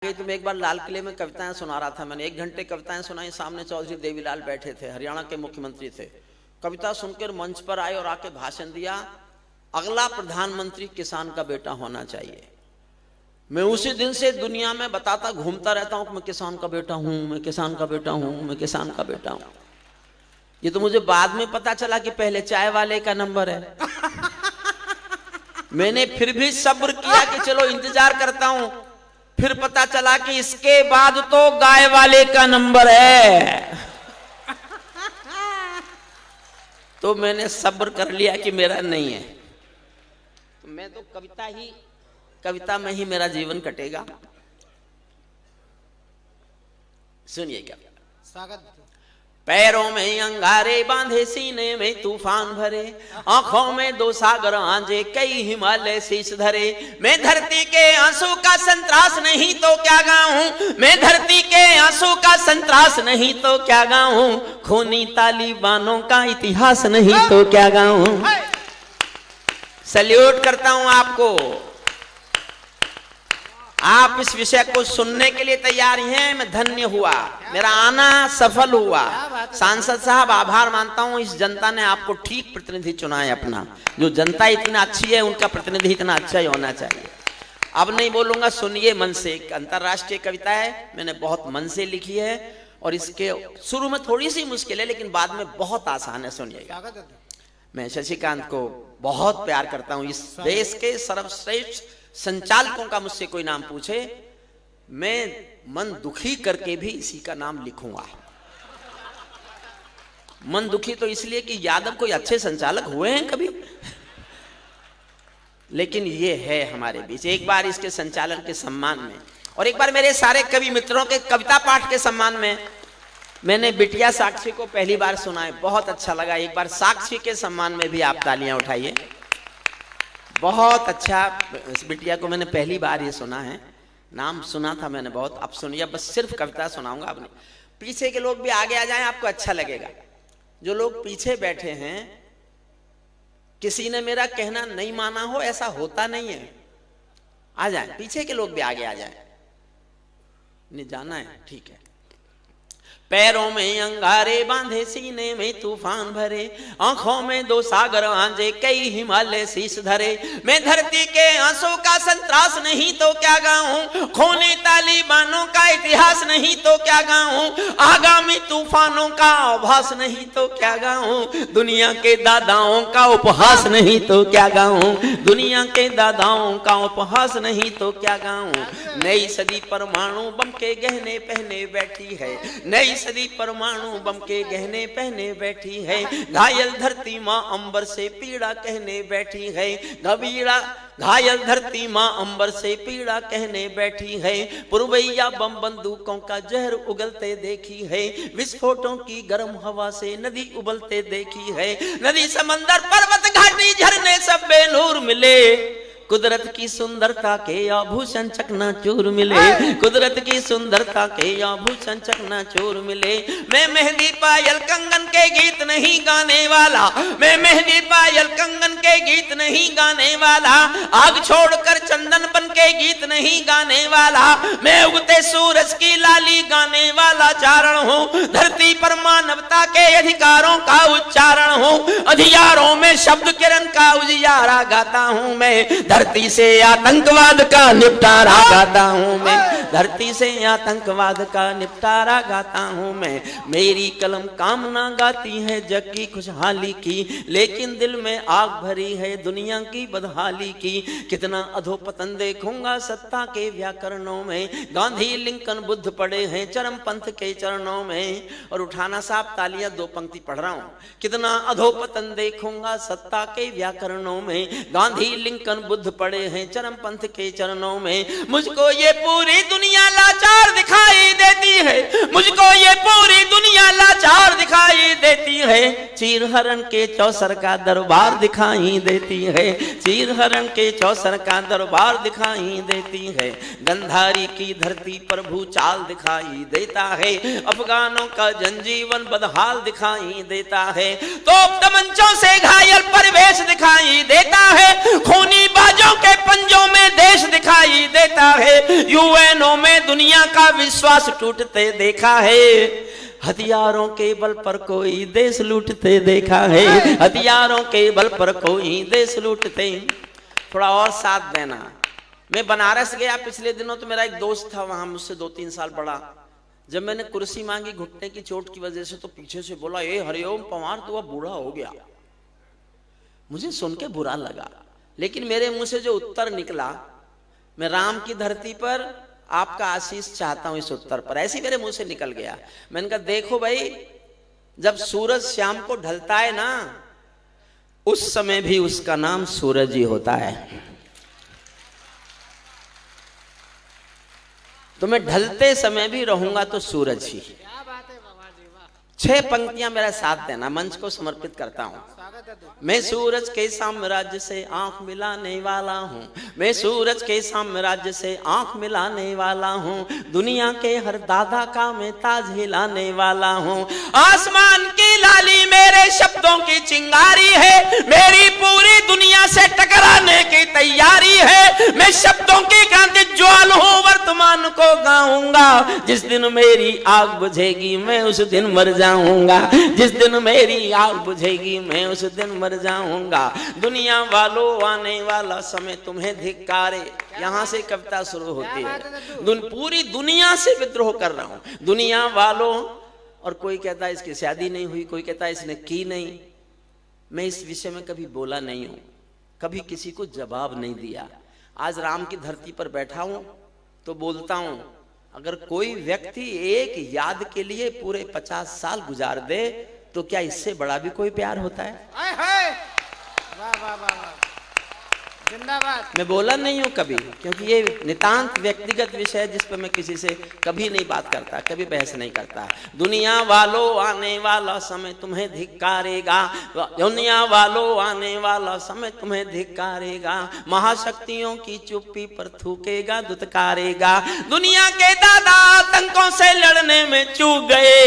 तो मैं एक बार लाल किले में कविताएं सुना रहा था। मैंने 1 घंटे कविताएं सुनाई। सामने चौधरी देवीलाल बैठे थे, हरियाणा के मुख्यमंत्री थे। कविता सुनकर मंच पर आए और आके भाषण दिया, अगला प्रधानमंत्री किसान का बेटा होना चाहिए। मैं उसी दिन से दुनिया में बताता घूमता रहता हूं कि मैं किसान का बेटा हूं, मैं किसान का बेटा हूं, मैं किसान का बेटा हूं। ये तो मुझे बाद में पता चला कि पहले चाय वाले का नंबर है। मैंने फिर भी सब्र किया कि चलो इंतजार करता हूं। फिर पता चला कि इसके बाद तो गाय वाले का नंबर है। तो मैंने सब्र कर लिया कि मेरा नहीं है। तो मैं तो कविता में ही मेरा जीवन कटेगा। सुनिए क्या स्वागत। पैरों में अंगारे बांधे, सीने में तूफान भरे, आंखों में 2 सागर आंजे, कई हिमालय शीश धरे। मैं धरती के आंसू का संतरास नहीं तो क्या गाऊं, मैं धरती के आंसू का संतरास नहीं तो क्या गाऊं, खूनी तालिबानों का इतिहास नहीं तो क्या गाऊं। सल्यूट करता हूं आपको। आप इस विषय को सुनने के लिए तैयार हैं। मैं धन्य हुआ, मेरा आना सफल हुआ। सांसद साहब आभार मानता हूं, इस जनता ने आपको ठीक प्रतिनिधि चुना है अपना। जो जनता इतना अच्छी है उनका प्रतिनिधि इतना अच्छा ही होना चाहिए। अब नहीं बोलूंगा, सुनिए मन से। एक अंतरराष्ट्रीय कविता है, मैंने बहुत मन से लिखी है और इसके शुरू में थोड़ी सी मुश्किल है लेकिन बाद में बहुत आसान है। सुनिएगा। मैं शशिकांत को बहुत प्यार करता हूं। इस देश के सर्वश्रेष्ठ संचालकों का मुझसे कोई नाम पूछे, मैं मन दुखी करके भी इसी का नाम लिखूंगा। मन दुखी तो इसलिए कि यादव कोई अच्छे संचालक हुए हैं कभी, लेकिन ये है हमारे बीच। एक बार इसके संचालन के सम्मान में और एक बार मेरे सारे कवि मित्रों के कविता पाठ के सम्मान में मैंने बिटिया साक्षी को पहली बार सुना है, बहुत अच्छा लगा। एक बार साक्षी के सम्मान में भी आप तालियां उठाइए। बहुत अच्छा। इस बिटिया को मैंने पहली बार ये सुना है, नाम सुना था मैंने बहुत। अब सुनिए, बस सिर्फ कविता सुनाऊंगा। अपने पीछे के लोग भी आगे आ जाएं, आपको अच्छा लगेगा। जो लोग पीछे बैठे हैं, किसी ने मेरा कहना नहीं माना हो, ऐसा होता नहीं है। आ जाएं, पीछे के लोग भी आगे आ जाएं। नहीं जाना है, ठीक है। पैरों में अंगारे बांधे, सीने में तूफान भरे, आंखों में 2 सागर आंजे, कई हिमालय शीश धरे। मैं धरती के आंसू का संतरास नहीं तो क्या गाऊं, खूनी तालिबानों का इतिहास नहीं तो क्या गाऊं, आगामी तूफानों का आभास नहीं तो क्या गाऊं, दुनिया के दादाओं का उपहास नहीं तो क्या गाऊं, दुनिया के दादाओं का उपहास नहीं तो क्या गाऊं। नई सदी परमाणु बम के गहने पहने बैठी है, नई सदी परमाणु बम के गहने पहने बैठी है। घायल धरती माँ अंबर से पीड़ा कहने बैठी है, घायल धरती माँ अंबर से पीड़ा कहने बैठी है। पुरवैया बम बंदूकों का जहर उगलते देखी है, विस्फोटों की गर्म हवा से नदी उबलते देखी है। नदी समंदर पर्वत घाटी झरने सब बेनूर मिले, कुदरत की सुंदरता के आभूषण चकनाचूर मिले, कुदरत की सुंदरता के आभूषण चकनाचूर मिले। मैं मेहंदी पायल कंगन के गीत नहीं गाने वाला, मैं मेहंदी पायल कंगन के गीत नहीं गाने वाला, आग छोड़कर चंदन बन के गीत नहीं गाने वाला। मैं उगते सूरज की लाली गाने वाला चारण हूँ, धरती पर मानवता के अधिकारों का उच्चारण हूँ, अधिकारों में शब्द किरण का उजियारा गाता हूँ। मैं धरती से आतंकवाद का निपटारा गाता हूं मैं, धरती से आतंकवाद का निपटारा गाता हूं मैं। मेरी कलम कामना गाती है जग की खुशहाली की, लेकिन दिल में आग भरी है दुनिया की बदहाली की। कितना अधोपतन देखूंगा सत्ता के व्याकरणों में, गांधी लिंकन बुद्ध पड़े हैं चरम पंथ के चरणों में। और उठाना साहब तालियां, 2 पंक्ति पढ़ रहा हूं। कितना अधोपतन देखूंगा सत्ता के व्याकरणों में, गांधी लिंकन बुद्ध पड़े हैं चरम पंथ के चरणों में। मुझको ये पूरी दुनिया लाचार दिखाई देती है, मुझको ये पूरी दुनिया लाचार दिखाई देती है। चीर हरण के चौसर का दरबार दिखाई देती है, चीर हरण के चौसर का दरबार दिखाई देती है। गंधारी की धरती प्रभु चाल दिखाई देता है, अफगानों का जनजीवन बदहाल दिखाई देता है, तो तमंचों से घायल परिवेश दिखाई देता है, खूनी बाजों के पंजों में देश दिखाई देता है, यूएनओ में दुनिया का विश्वास टूटते देखा है, हथियारों के बल पर कोई देश लूटते देखा है, हथियारों के बल पर कोई देश लूटते। थोड़ा और साथ देना। मैं बनारस गया पिछले दिनों, तो मेरा एक दोस्त था वहां मुझसे 2-3 साल बड़ा। जब मैंने कुर्सी मांगी घुटने की चोट की वजह से, तो पीछे से बोला, ए हरिओम पंवार तू अब बूढ़ा हो गया। मुझे सुन के बुरा लगा, लेकिन मेरे मुंह से जो उत्तर निकला, मैं राम की धरती पर आपका आशीष चाहता हूं इस उत्तर पर, ऐसे मेरे मुंह से निकल गया। मैंने कहा देखो भाई, जब सूरज शाम को ढलता है ना, उस समय भी उसका नाम सूरज ही होता है। तो मैं ढलते समय भी रहूंगा तो सूरज ही। 6 पंक्तियां मेरा साथ देना, मंच को समर्पित करता हूं। मैं सूरज के साम्राज्य से आंख मिलाने वाला हूँ, मैं सूरज के साम्राज्य से आंख मिलाने वाला हूँ, दुनिया के हर दादा का मैं ताज हिलाने वाला हूँ। आसमान की लाली मेरे शब्दों की चिंगारी है, मेरी पूरी दुनिया से टकराने की तैयारी है। मैं शब्दों की क्रांति ज्वाल हूँ, वर्तमान को गाऊंगा। जिस दिन मेरी आग बुझेगी मैं उस दिन मर जाऊंगा, जिस दिन मेरी आग बुझेगी मैं उस दिन मर जाऊंगा। दुनिया वालों आने वाला समय तुम्हें धिक्कारे। यहां से कविता शुरू होती है। पूरी दुनिया से विद्रोह कर रहा हूं, दुनिया वालों। और कोई कहता है इसकी शादी नहीं हुई, कोई कहता है इसने की नहीं। मैं इस विषय में कभी बोला नहीं हूं, कभी किसी को जवाब नहीं दिया। आज राम की धरती पर बैठा हूं तो बोलता हूं, अगर कोई व्यक्ति एक याद के लिए पूरे 50 साल गुजार दे तो क्या इससे बड़ा भी कोई प्यार होता है? वाह वाह वाह, जिंदाबाद। मैं बोला नहीं हूं कभी, क्योंकि ये नितांत व्यक्तिगत विषय है जिस पर मैं किसी से कभी नहीं बात करता, कभी बहस नहीं करता। दुनिया वालों आने वाला समय तुम्हें धिक्कारेगा, दुनिया वालों आने वाला समय तुम्हें धिक्कारेगा। महाशक्तियों की चुप्पी पर थूकेगा, दुत्कारेगा। दुनिया के दादा आतंकों से लड़ने में चूक गए,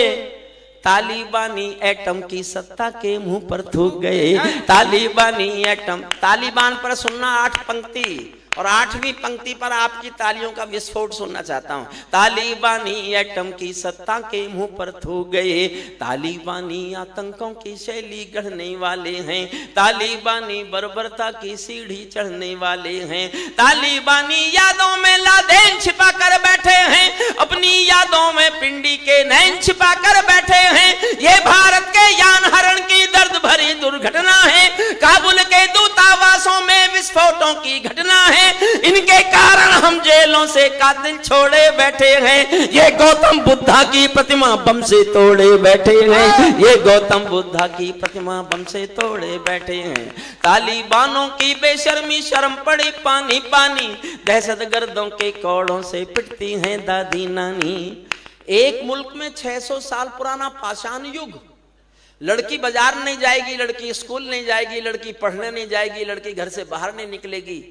तालिबानी एटम की सत्ता के मुंह पर थूक गए। तालिबानी एटम, तालिबान पर सुनना 8 पंक्ति, और 8वीं पंक्ति पर आपकी तालियों का विस्फोट सुनना चाहता हूं। तालिबानी एटम की सत्ता के मुंह पर थूक गए, तालिबानी आतंकों की शैली गढ़ने वाले हैं, तालिबानी बर्बरता की सीढ़ी चढ़ने वाले हैं। तालिबानी यादों में लादेन छिपा कर बैठे हैं, अपनी यादों में पिंडी के नैन छिपा कर बैठे हैं। ये भारत के यान हरण की दर्द भरी दुर्घटना है, काबुल के दूतावासों में विस्फोटों की घटना है। इनके कारण हम जेलों से कातिल छोड़े बैठे हैं। ये गौतम बुद्धा की प्रतिमा बम से तोड़े बैठे हैं, ये गौतम बुद्धा की प्रतिमा बम से तोड़े बैठे हैं। तालिबानों की बेशर्मी शर्म पड़ी पानी पानी, दहशतगर्दों के कौड़ों से पिटती हैं दादी नानी। एक मुल्क में 600 साल पुराना पाषाण युग, लड़की बाजार नहीं जाएगी, लड़की स्कूल नहीं जाएगी, लड़की पढ़ने नहीं जाएगी, लड़की घर से बाहर नहीं निकलेगी।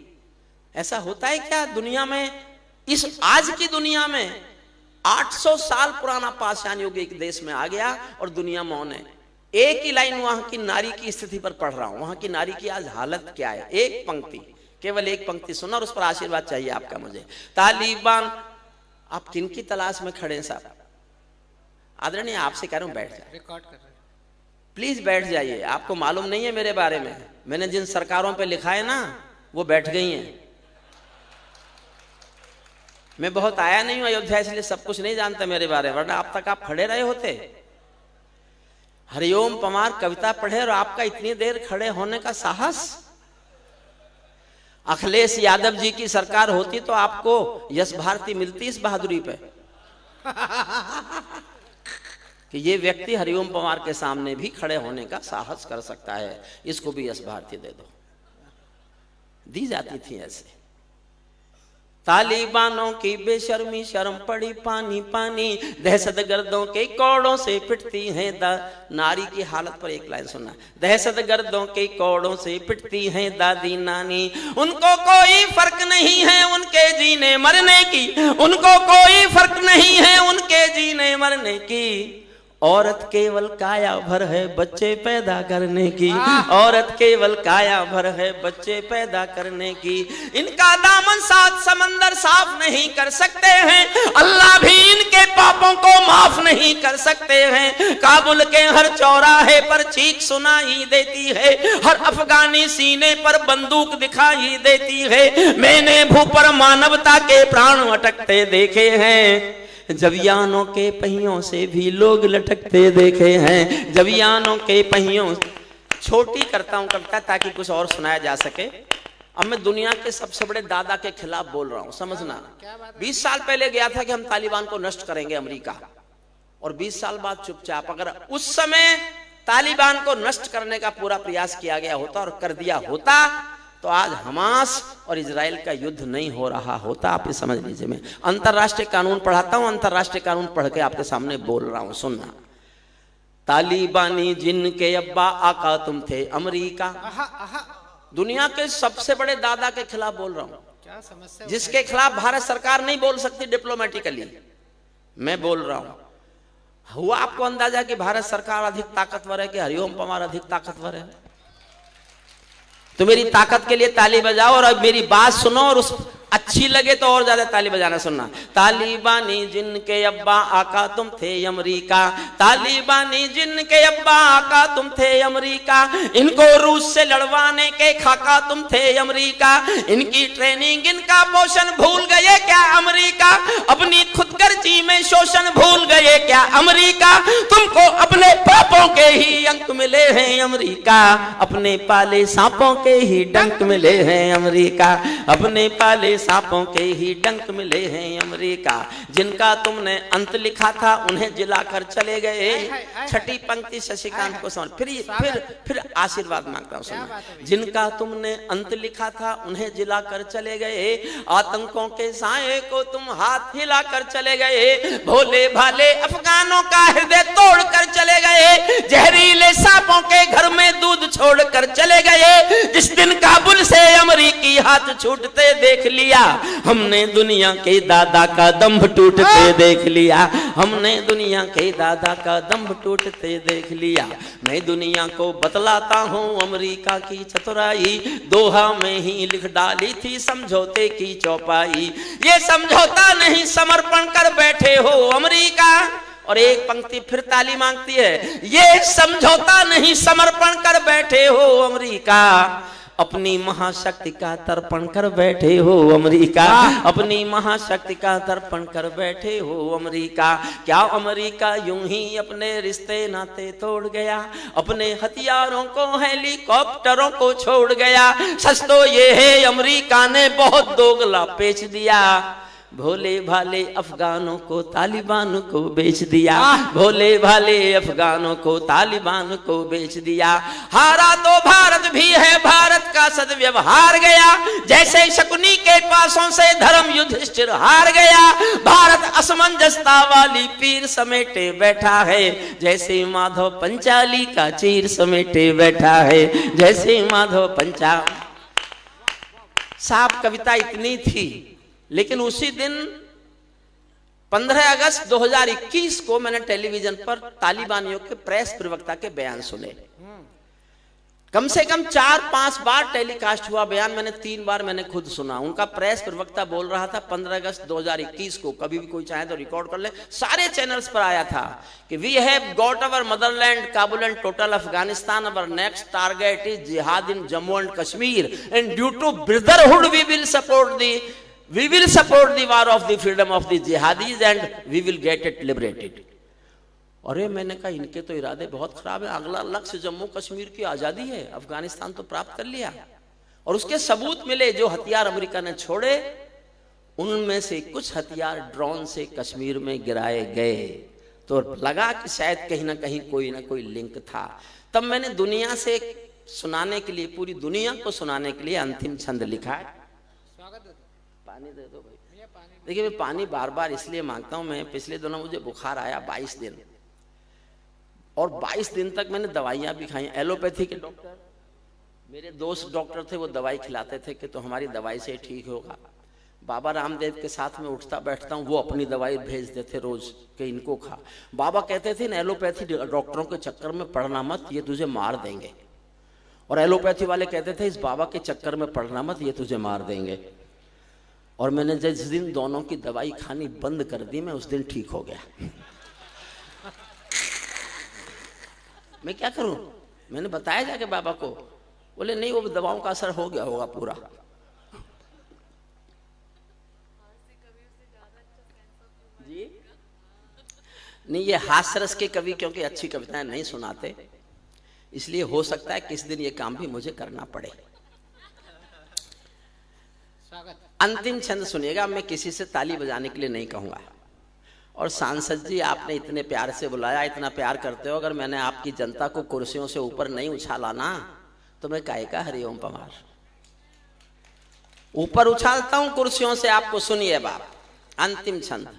ऐसा होता है क्या दुनिया में? इस आज की दुनिया में 800 साल पुराना पाषाण युग एक देश में आ गया और दुनिया मौन है। एक ही लाइन वहां की नारी की स्थिति पर पढ़ रहा हूं, वहां की नारी की आज हालत क्या है। एक पंक्ति, केवल एक पंक्ति सुना और उस पर आशीर्वाद चाहिए आपका मुझे। तालिबान, आप किनकी तलाश में खड़े हैं साहब? आदरणीय आपसे कह रहा हूं बैठ जाए, रिकॉर्ड कर रहे हैं, प्लीज बैठ जाइए। आपको मालूम नहीं है मेरे बारे में, मैंने जिन सरकारों पे लिखा है ना वो बैठ गई हैं। मैं बहुत आया नहीं हूं अयोध्या, इसलिए सब कुछ नहीं जानता मेरे बारे में, वरना आप तक आप खड़े रहे होते। हरिओम पंवार कविता पढ़े और आपका इतनी देर खड़े होने का साहस। अखिलेश यादव जी की सरकार होती तो आपको यश भारती मिलती इस बहादुरी पे कि ये व्यक्ति हरिओम पंवार के सामने भी खड़े होने का साहस कर सकता है, इसको भी यश भारती दे दो। दी जाती थी ऐसे। तालिबानों की बेशर्मी शर्म पड़ी पानी पानी, दहशतगर्दों के कौड़ों से पिटती हैं नारी की हालत पर एक लाइन सुनना। दहशतगर्दों के कौड़ों से पिटती हैं दादी नानी, उनको कोई फर्क नहीं है उनके जीने मरने की, उनको कोई फर्क नहीं है उनके जीने मरने की। औरत केवल काया भर है बच्चे पैदा करने की, औरत केवल काया भर है बच्चे पैदा करने की। इनका दामन सात समंदर साफ नहीं कर सकते हैं, अल्लाह भी इनके पापों को माफ नहीं कर सकते हैं। काबुल के हर चौराहे पर चीख सुनाई देती है, हर अफगानी सीने पर बंदूक दिखाई देती है। मैंने भू पर मानवता के प्राण अटकते देखे हैं, जवियानों के पहियों से भी लोग लटकते देखे हैं, जवियानों के पहियों। छोटी करता हूं कविता ताकि कुछ और सुनाया जा सके। अब मैं दुनिया के सबसे बड़े दादा के खिलाफ बोल रहा हूं, समझना। 20 साल पहले गया था कि हम तालिबान को नष्ट करेंगे अमेरिका, और 20 साल बाद चुपचाप। अगर उस समय तालिबान को नष्ट करने का पूरा प्रयास किया गया होता और कर दिया होता तो आज हमास और इजराइल का युद्ध नहीं हो रहा होता। आप ये समझ लीजिए। मैं अंतरराष्ट्रीय कानून पढ़ाता हूं, अंतरराष्ट्रीय कानून पढ़ के आपके सामने बोल रहा हूं, सुनना। तालिबानी जिनके अब्बा आका तुम थे अमेरिका, दुनिया के सबसे बड़े दादा के खिलाफ बोल रहा हूं। क्या समस्या, जिसके खिलाफ भारत सरकार नहीं बोल सकती डिप्लोमेटिकली, मैं बोल रहा हूं। हुआ आपको अंदाजा कि भारत सरकार अधिक ताकतवर है कि हरिओम पवार अधिक ताकतवर है? तो मेरी ताकत के लिए ताली बजाओ और अब मेरी बात सुनो, और उस अच्छी लगे तो और ज्यादा ताली बजाना सुनना। तालिबानी जिनके अब्बा आका तुम थे अमेरिका, तालिबानी जिनके अब्बा आका तुम थे अमेरिका, इनको रूस से लड़वाने के खाका तुम थे अमेरिका। इनकी ट्रेनिंग इनका पोषण भूल गए क्या अमेरिका, अपनी खुदगर्जी में शोषण भूल गए क्या अमेरिका। तुमको अपने पापों के ही अंक मिले हैं अमेरिका, अपने पाले सांपों के ही डंक मिले हैं अमेरिका, अपने पाले सांपों के ही डंक मिले हैं अमेरिका। जिनका तुमने अंत लिखा था उन्हें जिलाकर चले गए। छठी पंक्ति शशिकांत को समझ, फिर आशीर्वाद मांगता हूं सुनो। जिनका तुमने अंत लिखा था उन्हें जिलाकर चले गए, आतंकों के साए को तुम हाथ हिलाकर चले गए। भोले भाले अफगानों का हृदय तोड़कर चले गए, जहरीले सांपों के घर में दूध छोड़कर चले गए। जिस दिन काबुल से अमेरिकी हाथ छूटते देख लिया, हमने दुनिया के दादा का दंभ टूटते देख लिया, हमने दुनिया के दादा का दंभ टूटते देख लिया। मैं दुनिया को बतलाता हूँ अमेरिका की चतुराई, दोहा में ही लिख डाली थी समझौते की चौपाई। ये समझौता नहीं समर्पण कर बैठे हो अमेरिका। और एक पंक्ति फिर ताली मांगती है, ये समझौता नहीं समर्पण कर बैठे हो अमेरिका, अपनी महाशक्ति का तर्पण कर बैठे हो अमेरिका, अपनी महाशक्ति का तर्पण कर बैठे हो अमेरिका। क्या अमेरिका यूं ही अपने रिश्ते नाते तोड़ गया, अपने हथियारों को हेलीकॉप्टरों को छोड़ गया। सच तो ये है अमेरिका ने बहुत दोगला पेच दिया, भोले भाले अफगानों को तालिबान को बेच दिया, भोले भाले अफगानों को तालिबान को बेच दिया। हारा तो भारत भी है, भारत का सद्व्यवहार गया, जैसे शकुनी के पासों से धर्म युधिष्ठिर हार गया। भारत असमंजसता वाली पीर समेटे बैठा है, जैसे माधव पंचाली का चीर समेटे बैठा है, जैसे माधव पंचा। साफ कविता इतनी थी, लेकिन उसी दिन 15 अगस्त 2021 को मैंने टेलीविजन पर तालिबानियों के प्रेस प्रवक्ता के बयान सुने। कम से कम 4-5 बार टेलीकास्ट हुआ बयान, मैंने 3 बार मैंने खुद सुना। उनका प्रेस प्रवक्ता बोल रहा था 15 अगस्त 2021 को, कभी भी कोई चाहे तो रिकॉर्ड कर ले, सारे चैनल्स पर आया था कि we have got our motherland Kabul and total Afghanistan, our next target is jihad in Jammu and Kashmir, and due to brotherhood we will support the war of the freedom of the jihadis and we will get it liberated। अरे मैंने कहा इनके तो इरादे बहुत खराब है, अगला लक्ष्य जम्मू कश्मीर की आजादी है, अफगानिस्तान तो प्राप्त कर लिया। और उसके सबूत मिले, जो हथियार अमेरिका ने छोड़े उनमें से कुछ हथियार ड्रोन से कश्मीर में गिराए गए। तो लगा कि शायद कहीं ना कहीं कोई ना कोई लिंक था। तब मैंने दुनिया से सुनाने के लिए, पूरी दुनिया को सुनाने के लिए अंतिम छंद लिखा है। पानी दे दो भाई। भैया पानी। देखिए मैं पानी बार बार इसलिए मांगता हूँ, मैं पिछले दिनों मुझे बुखार आया 22 दिन, और 22 दिन तक मैंने दवाइयाँ भी खाई। एलोपैथी के डॉक्टर, मेरे दोस्त डॉक्टर थे, वो दवाई खिलाते थे कि तो हमारी दवाई से ठीक होगा। बाबा रामदेव के साथ में उठता बैठता हूँ, वो अपनी दवाई भेज देते रोज कि इनको खा। बाबा कहते थे ना एलोपैथी डॉक्टरों के चक्कर में पड़ना मत, ये तुझे मार देंगे। और एलोपैथी वाले कहते थे इस बाबा के चक्कर में पड़ना मत, ये तुझे मार देंगे। और मैंने जिस दिन दोनों की दवाई खानी बंद कर दी, मैं उस दिन ठीक हो गया। मैं क्या करूं? मैंने बताया जाके बाबा को, बोले नहीं वो दवाओं का असर हो गया होगा पूरा। जी नहीं, ये हास्य रस के कवि क्योंकि अच्छी कविताएं नहीं सुनाते, इसलिए हो सकता है किस दिन ये काम भी मुझे करना पड़े। स्वागत। अंतिम छंद सुनिएगा, मैं किसी से ताली बजाने के लिए नहीं कहूंगा। और सांसद जी आपने इतने प्यार से बुलाया, इतना प्यार करते हो, अगर मैंने आपकी जनता को कुर्सियों से ऊपर नहीं उछाला ना तो मैं काहे का हरिओम पमार। ऊपर उछालता हूं कुर्सियों से, आपको सुनिए बाप। अंतिम छंद।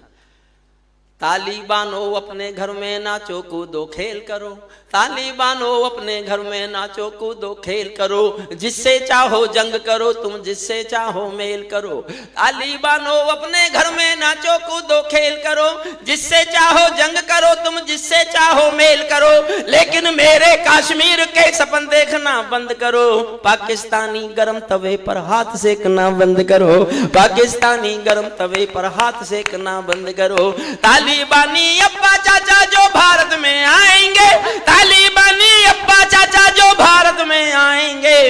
ताली बानो अपने घर में नाचो कूदो खेल करो, ताली बानो अपने घर में नाचो कूदो खेल करो, जिससे चाहो जंग करो तुम जिससे चाहो मेल करो। ताली बानो अपने घर में नाचो कूदो खेल करो, जिससे चाहो जंग करो तुम जिससे चाहो मेल करो, लेकिन मेरे कश्मीर के सपन देखना बंद करो। पाकिस्तानी गरम तवे पर हाथ सेकना बंद करो, पाकिस्तानी गरम तवे पर हाथ सेकना बंद करो। तालिबानी अब्बा चाचा जो भारत में आएंगे, तालिबानी अब्बा चाचा जो भारत में आएंगे,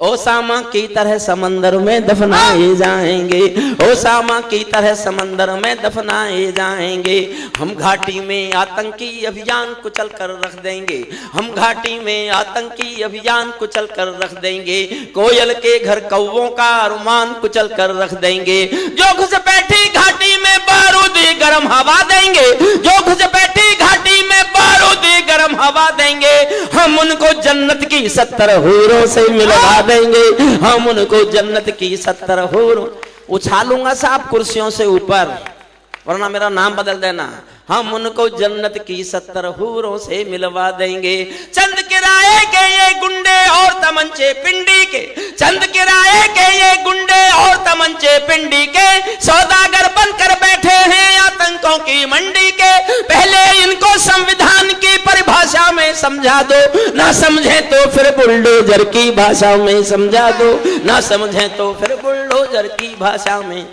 ओसामा की तरह समंदर में दफनाए जाएंगे, ओसामा की तरह समंदर में दफनाए जाएंगे। हम घाटी में आतंकी अभियान कुचल कर रख देंगे, हम घाटी में आतंकी अभियान कुचल कर रख देंगे, कोयल के घर कौवों का अरमान कुचल कर रख देंगे। जो घुसपैठी घाटी में बारूदी गर्म हवा देंगे, जो घुसपैठी घाटी में बारूदी गर्म हवा देंगे, हम उनको जन्नत की 70 हूरों से मिलवा देंगे, हम उनको जन्नत की 70 हूरों। उछालूंगा साहब कुर्सियों से ऊपर, वरना मेरा नाम बदल देना। हम उनको जन्नत की 70 हूरों से मिलवा देंगे। चंद किराए के ये गुंडे और तमंचे पिंडी के, चंद किराए के ये गुंडे और तमंचे पिंडी के, सौदागर बनकर बैठे हैं आतंकों की मंडी के। पहले इनको संविधान की परिभाषा में समझा दो, ना समझे तो फिर बुलडोजर की भाषा में समझा दो, ना समझे तो फिर बुलडोजर की भाषा में।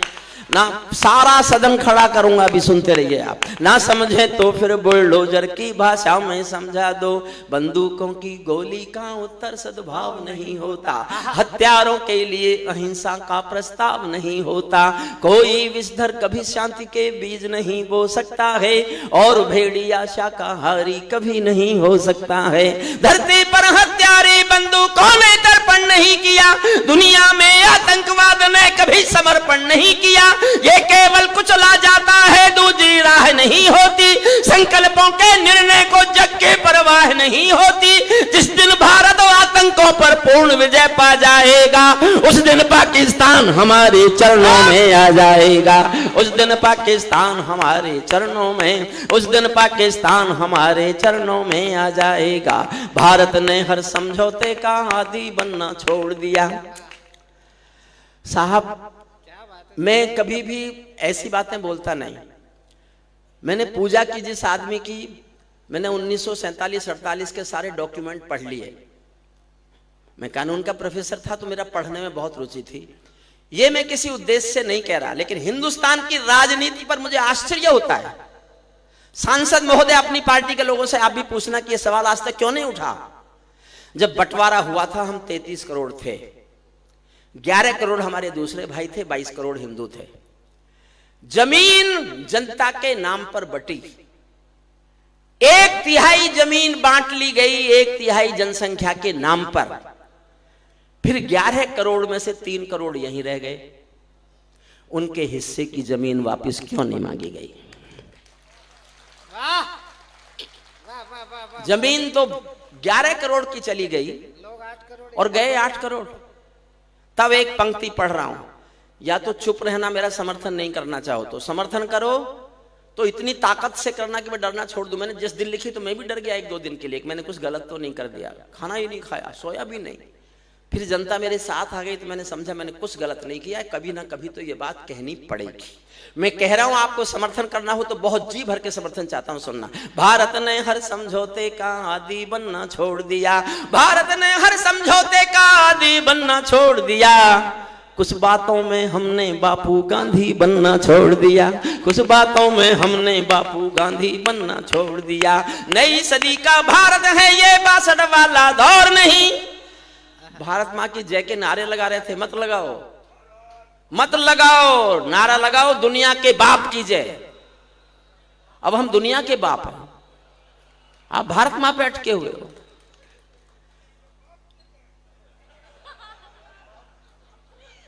ना सारा सदन खड़ा करूंगा, अभी सुनते रहिए आप। ना समझे तो फिर बुलडोजर की भाषा में समझा दो। बंदूकों की गोली का उत्तर सद्भाव नहीं होता, हथियारों के लिए अहिंसा का प्रस्ताव नहीं होता, कोई विषधर कभी शांति के बीज नहीं बो सकता है, और भेड़िया शाकाहारी कभी नहीं हो सकता है। धरती पर हत्यारी बंदूकों ने तर्पण नहीं किया, दुनिया में आतंकवाद ने कभी समर्पण नहीं किया। ये केवल कुचला जाता है, दूसरी राह नहीं होती, संकल्पों के निर्णय को जग के परवाह नहीं होती। जिस दिन भारत आतंकों पर पूर्ण विजय पा जाएगा, उस दिन पाकिस्तान हमारे चरणों में आ जाएगा, उस दिन पाकिस्तान हमारे चरणों में, उस दिन पाकिस्तान हमारे चरणों में आ जाएगा। भारत ने हर समझौते का आदी बनना छोड़ दिया। साहब मैं कभी भी ऐसी बातें बोलता नहीं। मैंने पूजा की जिस आदमी की, मैंने 1947-48 के सारे डॉक्यूमेंट पढ़ लिए। मैं कानून का प्रोफेसर था तो मेरा पढ़ने में बहुत रुचि थी। ये मैं किसी उद्देश्य से नहीं कह रहा, लेकिन हिंदुस्तान की राजनीति पर मुझे आश्चर्य होता है। सांसद महोदय अपनी पार्टी के लोगों से आप भी पूछना कि यह सवाल आज तक क्यों नहीं उठा। जब बंटवारा हुआ था हम 33 करोड़ थे, 11 करोड़ हमारे दूसरे भाई थे, 22 करोड़ हिंदू थे। जमीन जनता के नाम पर बटी, 1/3 जमीन बांट ली गई 1/3 जनसंख्या के नाम पर। फिर 11 करोड़ में से 3 करोड़ यहीं रह गए। उनके हिस्से की जमीन वापस क्यों नहीं मांगी गई? जमीन तो 11 करोड़ की चली गई और गए 8 करोड़। तब एक पंक्ति पढ़ रहा हूं या तो चुप रहना, मेरा समर्थन नहीं करना चाहो तो समर्थन करो, तो इतनी ताकत से करना कि मैं डरना छोड़ दूं। मैंने जिस दिन लिखी तो मैं भी डर गया 1-2 दिन के लिए, मैंने कुछ गलत तो नहीं कर दिया, खाना ही नहीं खाया, सोया भी नहीं। फिर जनता मेरे साथ आ गई तो मैंने समझा मैंने कुछ गलत नहीं किया, कभी ना कभी तो ये बात कहनी पड़ेगी। मैं कह रहा हूं आपको समर्थन करना हो तो बहुत जी भर के समर्थन चाहता हूं, सुनना। भारत ने हर समझौते का आदी बनना छोड़ दिया, भारत ने हर समझौते का आदी बनना छोड़ दिया, कुछ बातों में हमने बापू गांधी बनना छोड़ दिया, कुछ बातों में हमने बापू गांधी बनना छोड़ दिया। नई सदी का भारत है ये 62 वाला दौर नहीं। भारत माँ की जय के नारे लगा रहे थे, मत लगाओ, मत लगाओ, नारा लगाओ दुनिया के बाप की जय। अब हम दुनिया के बाप हैं, आप भारत माँ पे अटके हुए हो।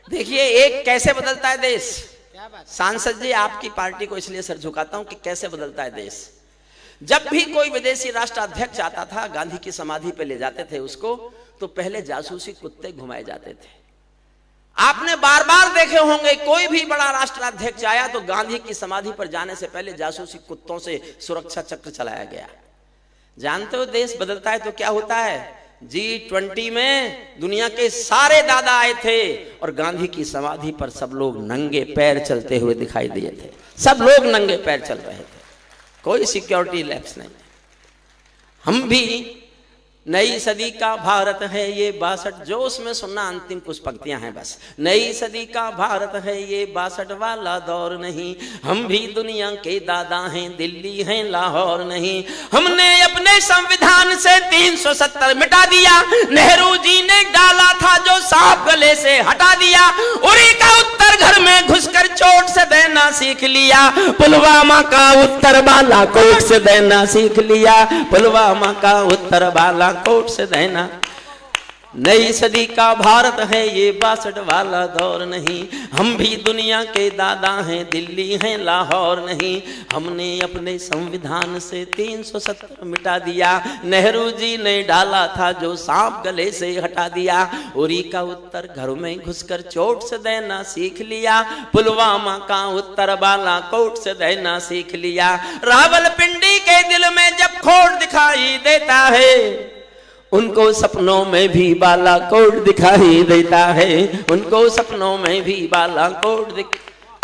देखिए एक कैसे बदलता है देश। क्या बात? सांसद जी आपकी पार्टी को इसलिए सर झुकाता हूं कि कैसे बदलता है देश। जब भी कोई विदेशी राष्ट्राध्यक्ष आता था, गांधी की समाधि पे ले जाते थे उसको, तो पहले जासूसी कुत्ते घुमाए जाते थे। आपने बार बार देखे होंगे कोई भी बड़ा राष्ट्राध्यक्ष आया तो गांधी की समाधि पर जाने से पहले जासूसी कुत्तों से सुरक्षा चक्र चलाया गया। जानते हो देश बदलता है तो क्या होता है? G20 में दुनिया के सारे दादा आए थे और गांधी की समाधि पर सब लोग नंगे पैर चलते हुए दिखाई दिए थे, सब लोग नंगे पैर चल रहे थे, कोई सिक्योरिटी लैप्स नहीं। हम भी नई सदी का भारत है ये 62, जो उसमें सुनना अंतिम कुछ पंक्तियां हैं बस। नई सदी का भारत है ये 62 वाला दौर नहीं, हम भी दुनिया के दादा हैं, दिल्ली हैं लाहौर नहीं। हमने अपने संविधान से 370 मिटा दिया, नेहरू जी ने डाला था जो सांप गले से हटा दिया। उरी का उत्तर घर में घुसकर चोट से देना सीख लिया, पुलवामा का उत्तर बालाकोट से देना सीख लिया, पुलवामा का उत्तर बालाकोट से देना। नई सदी का भारत है ये 62 वाला दौर नहीं, हम भी दुनिया के दादा हैं, दिल्ली हैं लाहौर नहीं। हमने अपने संविधान से 370 मिटा दिया, नेहरू जी ने डाला था जो सांप गले से हटा दिया। उरी का उत्तर घर में घुसकर चोट से देना सीख लिया, पुलवामा का उत्तर बालाकोट से देना सीख लिया। रावलपिंडी के दिल में जब खोट दिखाई देता है, उनको सपनों में भी बालाकोट दिखाई देता है, उनको सपनों में भी बालाकोट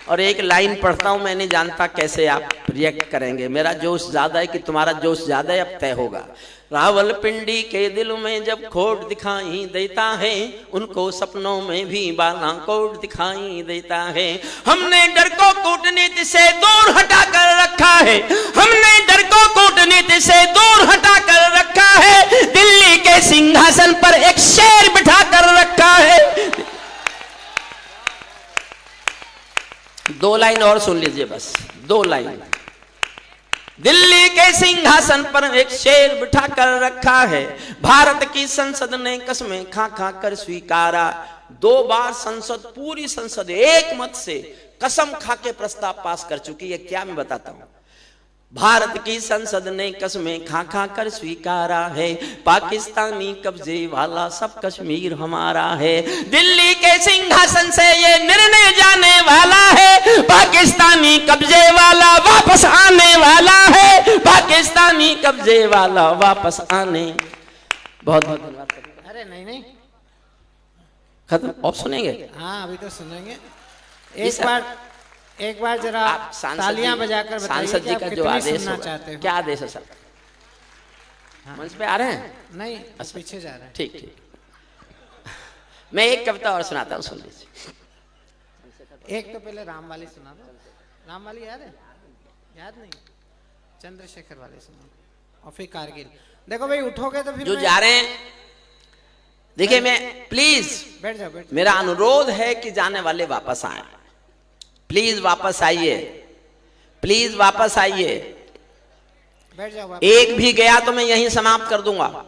और एक लाइन पढ़ता हूं, मैं नहीं जानता कैसे आप रिएक्ट करेंगे, मेरा जोश ज्यादा है कि तुम्हारा जोश ज्यादा है, अब तय होगा। रावलपिंडी के दिल में जब खोट दिखाई देता है, उनको सपनों में भी बालाकोट दिखाई देता है। हमने डर को कूटनीति से दूर हटा कर रखा है, हमने डर को कूटनीति से दूर हटा कर रखा है, दिल्ली के सिंहासन पर एक शेर बिठा कर रखा है। 2 लाइन और सुन लीजिए बस, 2 लाइन। दिल्ली के सिंहासन पर एक शेर बिठा कर रखा है, भारत की संसद ने कसमें खा खा कर स्वीकारा। 2 बार संसद, पूरी संसद एक मत से कसम खा के प्रस्ताव पास कर चुकी है। क्या मैं बताता हूं, भारत की संसद ने कसमें खा खा कर स्वीकारा है, पाकिस्तानी कब्जे वाला सब कश्मीर हमारा है। दिल्ली के सिंहासन से ये निर्णय जाने वाला है, पाकिस्तानी कब्जे वाला वापस आने वाला है, पाकिस्तानी कब्जे वाला वापस आने। बहुत बहुत धन्यवाद। अरे नहीं नहीं, खत्म, और सुनेंगे? हाँ अभी तो सुनेंगे। एक बार जरा आप तालियां बजाकर बताइए सांसद जी का जो आदेश होगा, चाहते हो। क्या आदेश है सर? हाँ। मंच पे आ रहे हैं? नहीं, पीछे जा रहे हैं। ठीक ठीक, मैं एक कविता और सुनाता हूँ, सुन लीजिए। एक तो पहले राम वाली सुना दो। राम वाली याद है? याद नहीं? चंद्रशेखर वाली सुना, और फिर कारगिल। देखो भाई, उठोगे तो फिर जो जा रहे हैं, देखिए मैं प्लीज बैठ जाओ, बैठ। मेरा अनुरोध है कि जाने वाले वापस आए, प्लीज वापस आइए, प्लीज वापस आइए। बैठ जाओ। एक भी गया तो मैं यहीं समाप्त कर दूंगा।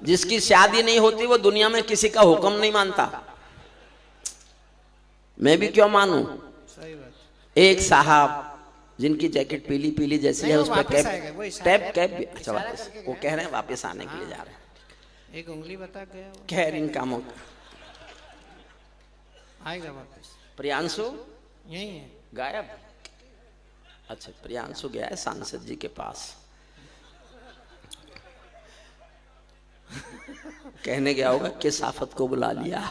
जिसकी शादी नहीं होती वो दुनिया में किसी का हुक्म नहीं मानता, मैं भी क्यों मानूं? सही बात। एक साहब जिनकी जैकेट पीली पीली जैसी है, उस पर कैप भी, अच्छा वापस वो कह रहे हैं वापस आने के लिए जा रहे हैं। एक उंगली बता गया, खैर इन कामों का आएगा वापस। प्रियांशु यही है, गायब। अच्छा, प्रियांशु गया है सांसद जी के पास, कहने गया होगा किस आफत को बुला लिया।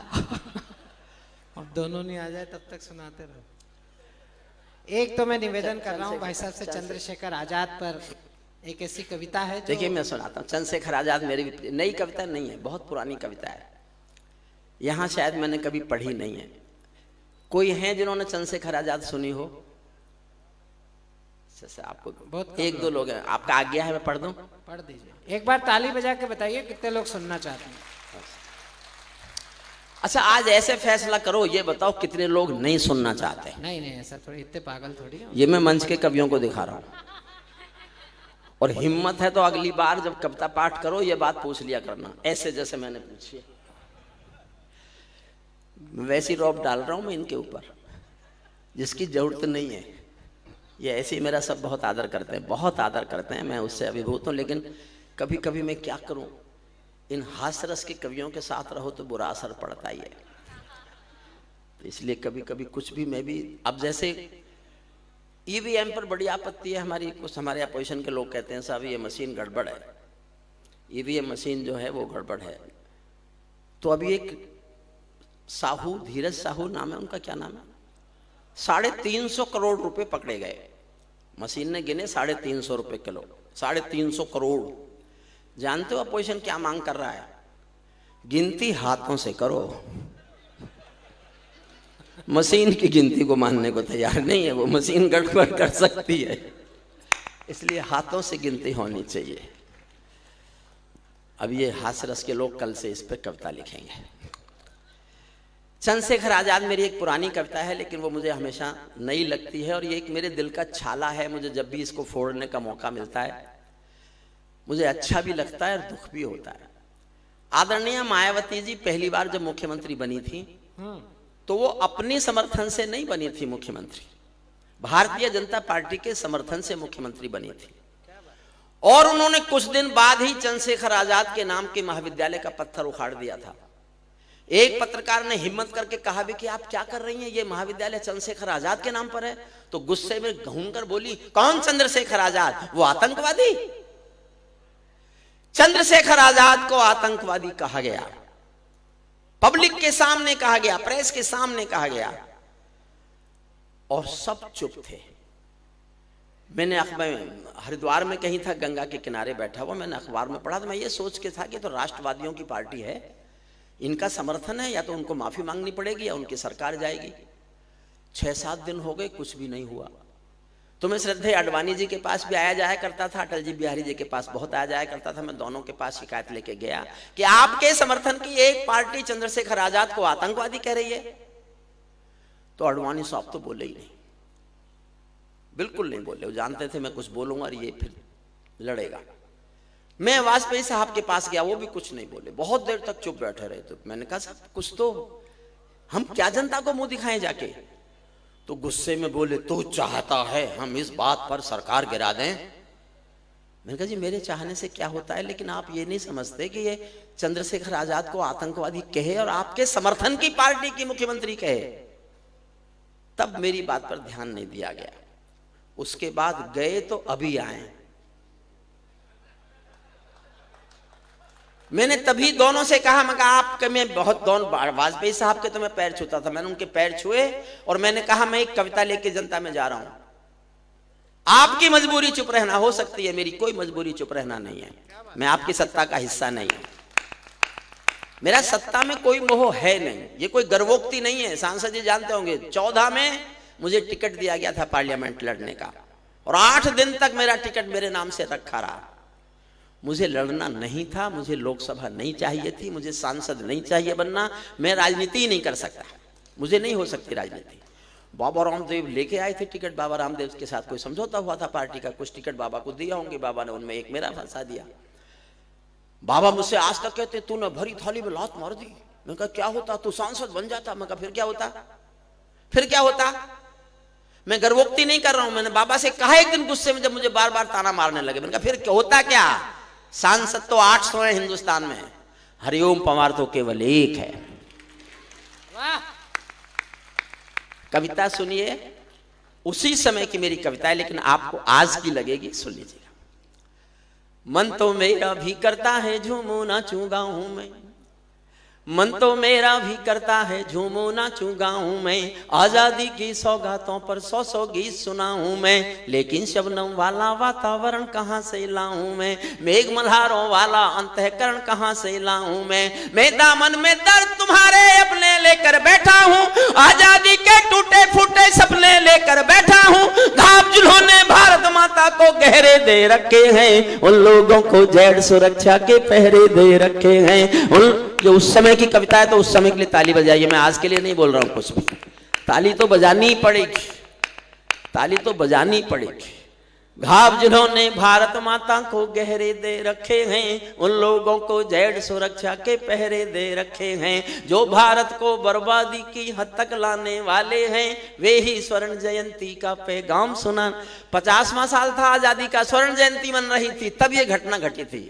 और दोनों नहीं आ जाए तब तक सुनाते रहो। एक तो मैं निवेदन कर रहा हूँ भाई साहब से, चंद्रशेखर आजाद पर एक ऐसी कविता है। देखिए मैं सुनाता हूँ। चंद्रशेखर आजाद मेरी नई कविता नहीं है, बहुत पुरानी कविता है, यहाँ शायद मैंने कभी पढ़ी नहीं है। कोई है जिन्होंने चंद्रशेखर आजाद सुनी हो? आपको बहुत एक दो लोग हैं, आपका आज्ञा है मैं पढ़ दूं? पढ़ दीजिए। एक बार ताली बजा के बताइए कितने लोग सुनना चाहते हैं। अच्छा, आज ऐसे फैसला करो, ये बताओ कितने लोग नहीं सुनना चाहते? नहीं नहीं, ऐसा थोड़ी, इतने पागल थोड़ी है। ये मैं मंच के कवियों को दिखा रहा हूं, और हिम्मत है तो अगली बार जब कविता पाठ करो ये बात पूछ लिया करना, ऐसे जैसे मैंने पूछी। वैसी रौब डाल रहा हूं मैं इनके ऊपर जिसकी जरूरत नहीं है। ये ऐसे ही मेरा सब बहुत आदर करते हैं, बहुत आदर करते हैं, मैं उससे अभिभूत हूं। लेकिन कभी कभी मैं क्या करूं, इन हास्यरस के कवियों के साथ रहो तो बुरा असर पड़ता ही है। तो इसलिए कभी कभी कुछ भी मैं भी, अब जैसे ईवीएम पर बड़ी आपत्ति है हमारी, कुछ हमारे अपोजिशन के लोग कहते हैं साहब ये मशीन गड़बड़ है, ईवीएम मशीन जो है वो गड़बड़ है। तो अभी एक साहू, धीरज साहू नाम है उनका, क्या नाम है, 350 करोड़ रुपए पकड़े गए। मशीन ने गिने 350 रुपए किलो, 350 करोड़। जानते हो अपोजिशन क्या मांग कर रहा है? गिनती हाथों से करो। मशीन की गिनती को मानने को तैयार नहीं है, वो मशीन गड़बड़ कर सकती है, इसलिए हाथों से गिनती होनी चाहिए। अब ये हास्यरस के लोग कल से इस पर कविता लिखेंगे। चंद्रशेखर आजाद मेरी एक पुरानी कविता है, लेकिन वो मुझे हमेशा नई लगती है, और ये एक मेरे दिल का छाला है। मुझे जब भी इसको फोड़ने का मौका मिलता है मुझे अच्छा भी लगता है और दुख भी होता है। आदरणीय मायावती जी पहली बार जब मुख्यमंत्री बनी थी तो वो अपनी समर्थन से नहीं बनी थी मुख्यमंत्री, भारतीय जनता पार्टी के समर्थन से मुख्यमंत्री बनी थी। और उन्होंने कुछ दिन बाद ही चंद्रशेखर आजाद के नाम के महाविद्यालय का पत्थर उखाड़ दिया था। एक पत्रकार ने हिम्मत करके कहा भी कि आप क्या कर रही हैं, ये महाविद्यालय चंद्रशेखर आजाद के नाम पर है। तो गुस्से में घूमकर बोली, कौन चंद्रशेखर आजाद, वो आतंकवादी? चंद्रशेखर आजाद को आतंकवादी कहा गया, पब्लिक के सामने कहा गया, प्रेस के सामने कहा गया, और सब चुप थे। मैंने हरिद्वार में कहीं था, गंगा के किनारे बैठा हुआ, मैंने अखबार में पढ़ा, तो मैं ये सोच के था कि तो राष्ट्रवादियों की पार्टी है, इनका समर्थन है, या तो उनको माफी मांगनी पड़ेगी या उनकी सरकार जाएगी। 6-7 दिन हो गए, कुछ भी नहीं हुआ। तो मैं श्रद्धेय अडवाणी जी के पास भी आया जाया करता था, अटल जी बिहारी जी के पास बहुत आया जाया करता था। मैं दोनों के पास शिकायत लेके गया कि आपके समर्थन की एक पार्टी चंद्रशेखर आजाद को आतंकवादी कह रही है। तो अडवाणी साहब तो बोले ही नहीं, बिल्कुल नहीं बोले। वो जानते थे मैं कुछ बोलूंगा और ये फिर लड़ेगा। मैं वाजपेयी साहब के पास गया, वो भी कुछ नहीं बोले, बहुत देर तक चुप बैठे रहे। तो मैंने कहा साहब कुछ तो, हम क्या जनता को मुंह दिखाएं जाके? तो गुस्से में बोले, तो चाहता है हम इस बात पर सरकार गिरा दें? मैंने कहा जी मेरे चाहने से क्या होता है, लेकिन आप ये नहीं समझते कि ये चंद्रशेखर आजाद को आतंकवादी कहे और आपके समर्थन की पार्टी की मुख्यमंत्री कहे। तब मेरी बात पर ध्यान नहीं दिया गया। उसके बाद गए तो अभी आए। मैंने तभी दोनों से कहा, मैं कहा आपके, मैं बहुत दोनों वाजपेयी साहब के तो मैं पैर छूता था, मैंने उनके पैर छुए और मैंने कहा मैं एक कविता लेके जनता में जा रहा हूं, आपकी मजबूरी चुप रहना हो सकती है, मेरी कोई मजबूरी चुप रहना नहीं है। मैं आपकी सत्ता का हिस्सा नहीं हूं, मेरा सत्ता में कोई मोह है नहीं, ये कोई गर्वोक्ति नहीं है। सांसद जी जानते होंगे 14 में मुझे टिकट दिया गया था पार्लियामेंट लड़ने का, और 8 दिन तक मेरा टिकट मेरे नाम से रखा रहा। मुझे लड़ना नहीं था, मुझे लोकसभा नहीं चाहिए थी, मुझे सांसद नहीं चाहिए बनना, मैं राजनीति ही नहीं कर सकता, मुझे नहीं हो सकती राजनीति। बाबा रामदेव लेके आए थे टिकट, बाबा रामदेव के साथ कोई समझौता हुआ था पार्टी का, कुछ टिकट बाबा को दिया होंगे, बाबा ने उनमें एक मेरा फंसा दिया। बाबा मुझसे आज तक कहते तूने भरी थाली में लात मार दी। मैं कहा क्या होता, तू सांसद बन जाता। मैं कहा फिर क्या होता, फिर क्या होता? मैं गर्वोक्ति नहीं कर रहा हूं, मैंने बाबा से कहा एक दिन गुस्से में, जब मुझे बार बार ताना मारने लगे। मैंने कहा फिर क्या होता, क्या सांसद तो 800 है हिंदुस्तान में, हरिओम पंवार तो केवल एक है। कविता सुनिए, उसी समय की मेरी कविता है, लेकिन आपको आज की लगेगी, सुन लीजिएगा। मन तो मेरा भी करता है झूमो नाचूं गाऊं मैं, मन तो मेरा भी करता है झूमो नाचूं गाऊं मैं, आजादी की सौगातों पर 100 गीत सुनाऊं मैं, लेकिन शबनम वाला वातावरण कहां से लाऊं मैं, मेघ मल्हारों वाला अंतःकरण कहां से लाऊं मैं दामन में दर्द तुम्हारे अपने लेकर बैठा हूं, आजादी के टूटे फूटे सपने लेकर बैठा हूं, घाव जिन्होंने भारत माता को गहरे दे रखे हैं, उन लोगों को जेड सुरक्षा के पहरे दे रखे हैं। उन जो उस समय की कविता है तो उस समय के लिए ताली बजाइए, मैं आज के लिए नहीं बोल रहा हूं कुछ भी। ताली तो बजानी ही पड़ेगी, ताली तो बजानी पड़ेगी। घाव जिन्होंने भारत माता को गहरे दे रखे हैं, उन लोगों को जेड सुरक्षा के पहरे दे रखे हैं, जो भारत को बर्बादी की हद तक लाने वाले हैं, वे ही स्वर्ण जयंती का पैगाम सुना। 50वां साल था आजादी का, स्वर्ण जयंती मन रही थी, तब ये घटना घटी थी।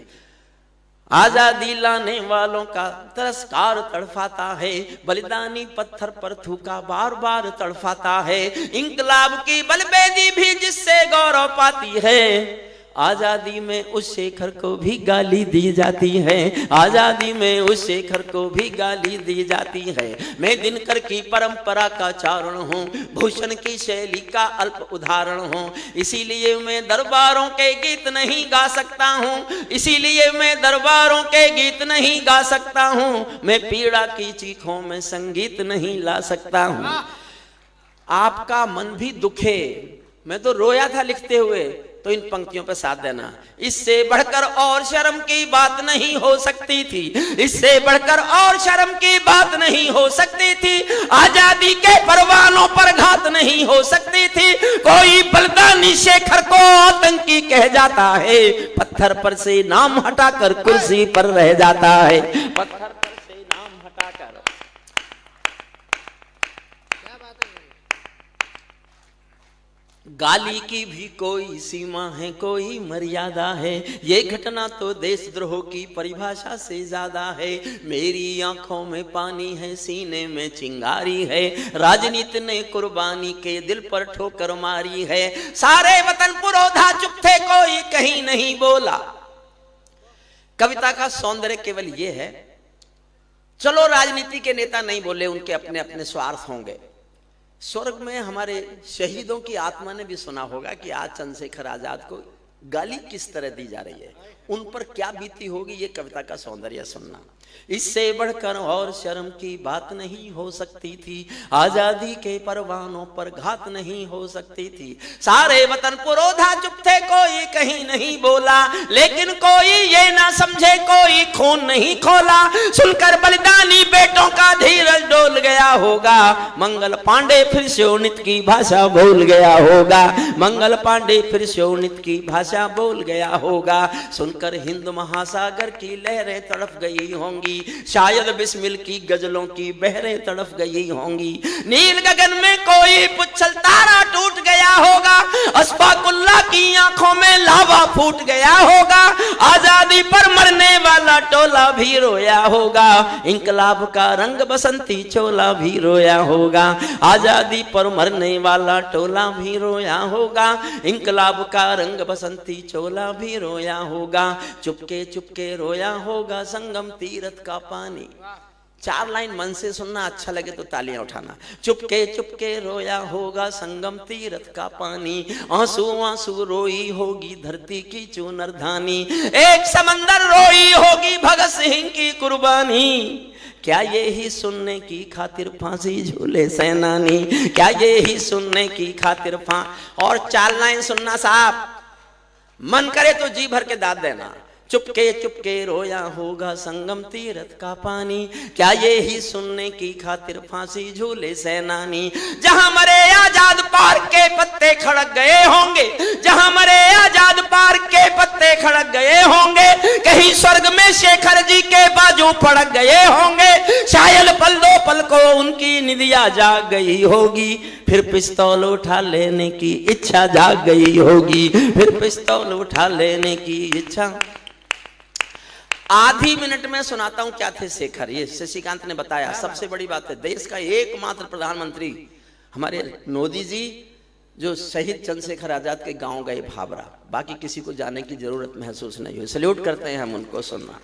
आजादी लाने वालों का तिरस्कार तड़फाता है, बलिदानी पत्थर पर थूका बार बार तड़फाता है, इंकलाब की बलबेदी भी जिससे गौरव पाती है, आजादी में उस शेखर को भी गाली दी जाती है, आजादी में उस शेखर को भी गाली दी जाती है। मैं दिनकर की परंपरा का चारण हूँ, भूषण की शैली का अल्प उदाहरण हूँ, इसीलिए मैं दरबारों के गीत नहीं गा सकता हूँ, इसीलिए मैं दरबारों के गीत नहीं गा सकता हूँ, मैं पीड़ा की चीखों में संगीत नहीं ला सकता हूँ। आपका मन भी दुखे, मैं तो रोया था लिखते हुए, तो इन पंक्तियों पर साथ देना। इससे बढ़कर और शर्म की बात नहीं हो सकती थी, इससे बढ़कर और शर्म की बात नहीं हो सकती थी, आजादी के परवानों पर घात नहीं हो सकती थी, कोई बलिदानी शेखर को आतंकी कह जाता है, पत्थर पर से नाम हटाकर कुर्सी पर रह जाता है, पत्थर पर से नाम हटाकर। गाली की भी कोई सीमा है, कोई मर्यादा है, ये घटना तो देशद्रोह की परिभाषा से ज्यादा है, मेरी आंखों में पानी है, सीने में चिंगारी है, राजनीति ने कुर्बानी के दिल पर ठोकर मारी है, सारे वतन पुरोधा चुप थे, कोई कहीं नहीं बोला। कविता का सौंदर्य केवल ये है, चलो राजनीति के नेता नहीं बोले, उनके अपने अपने स्वार्थ होंगे। स्वर्ग में हमारे शहीदों की आत्मा ने भी सुना होगा कि आज चंद्रशेखर आजाद को गाली किस तरह दी जा रही है, उन पर क्या बीती होगी, ये कविता का सौंदर्य सुनना। इससे बढ़कर और शर्म की बात नहीं हो सकती थी, आजादी के परवानों पर घात नहीं हो सकती थी, सारे वतन पुरोधा चुप थे, कोई कहीं नहीं बोला, लेकिन कोई ये ना समझे कोई खून नहीं खोला, सुनकर बलिदानी बेटों का धीरज डोल गया होगा, मंगल पांडे फिर शोणित की भाषा भूल गया होगा, मंगल पांडे फिर शोणित की भाषा बोल गया होगा, सुनकर हिंद महासागर की लहरें तड़प गई होंगी, शायद बिस्मिल की गजलों की बहरें तड़प गई होंगी, नील गगन में कोई पुच्छल तारा टूट गया होगा, अस्फाकुल्ला की आंखों में लावा फूट गया होगा, आजादी पर मरने वाला टोला भी रोया होगा, इंकलाब का रंग बसंती चोला भी रोया होगा, आजादी पर मरने वाला टोला भी रोया होगा, इंकलाब का रंग बसंती चोला भी रोया होगा, चुपके चुपके रोया होगा संगम तीरथ का पानी। 4 लाइन मन से सुनना, अच्छा लगे तो तालियां उठाना। चुपके चुपके रोया होगा संगम तीरथ का पानी, आंसू आंसू रोई होगी धरती की चूनरधानी, एक समंदर रोई होगी भगत सिंह की कुर्बानी, क्या ये ही सुनने की खातिर फांसी झूले सेनानी, क्या ये ही सुनने की खातिर और 4 लाइन सुनना साहब, मन करे तो जी भर के दाद देना। चुपके चुपके रोया होगा संगम तीरथ का पानी, क्या ये ही सुनने की खातिर फांसी झूले सेनानी, जहां मरे आजाद पार्क के पत्ते खड़क गए होंगे, जहां मरे आजाद पार्क के पत्ते खड़क गए होंगे, कहीं स्वर्ग में शेखर जी के बाजू फड़क गए होंगे, शायद पल दो पल को उनकी निदिया जाग गई होगी, फिर पिस्तौल उठा लेने की इच्छा जाग गई होगी, फिर पिस्तौल उठा लेने की इच्छा। आधी मिनट में सुनाता हूं क्या थे शेखर, ये शशिकांत ने बताया। सबसे बड़ी बात है, देश का एकमात्र प्रधानमंत्री हमारे मोदी जी जो शहीद चंद्रशेखर आजाद के गांव गए भाबरा, बाकी किसी को जाने की जरूरत महसूस नहीं हुई, सल्यूट करते हैं हम उनको। सुनना,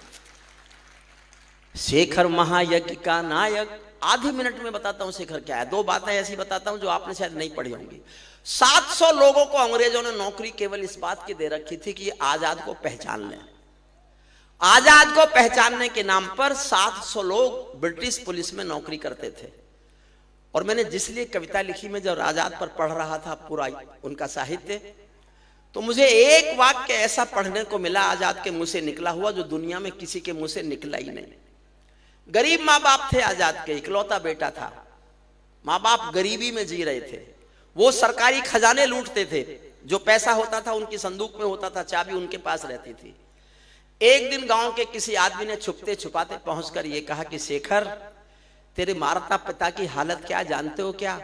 शेखर महायज्ञ का नायक, आधे मिनट में बताता हूं शेखर क्या है। 2 बातें ऐसी बताता हूं जो आपने शायद नहीं पढ़ी होंगी। 700 लोगों को अंग्रेजों ने नौकरी केवल इस बात की दे रखी थी कि आजाद को पहचान लें। आजाद को पहचानने के नाम पर 700 लोग ब्रिटिश पुलिस में नौकरी करते थे। और मैंने जिसलिए कविता लिखी, में जब आजाद पर पढ़ रहा था पूरा उनका साहित्य, तो मुझे एक वाक्य ऐसा पढ़ने को मिला आजाद के मुंह से निकला हुआ जो दुनिया में किसी के मुंह से निकला ही नहीं। गरीब माँ बाप थे आजाद के, इकलौता बेटा था, माँ बाप गरीबी में जी रहे थे। वो सरकारी खजाने लूटते थे, जो पैसा होता था उनकी संदूक में होता था, चाबी उनके पास रहती थी। एक दिन गांव के किसी आदमी ने छुपते छुपाते पहुंचकर ये कहा कि शेखर, तेरे माता पिता की हालत क्या जानते हो क्या?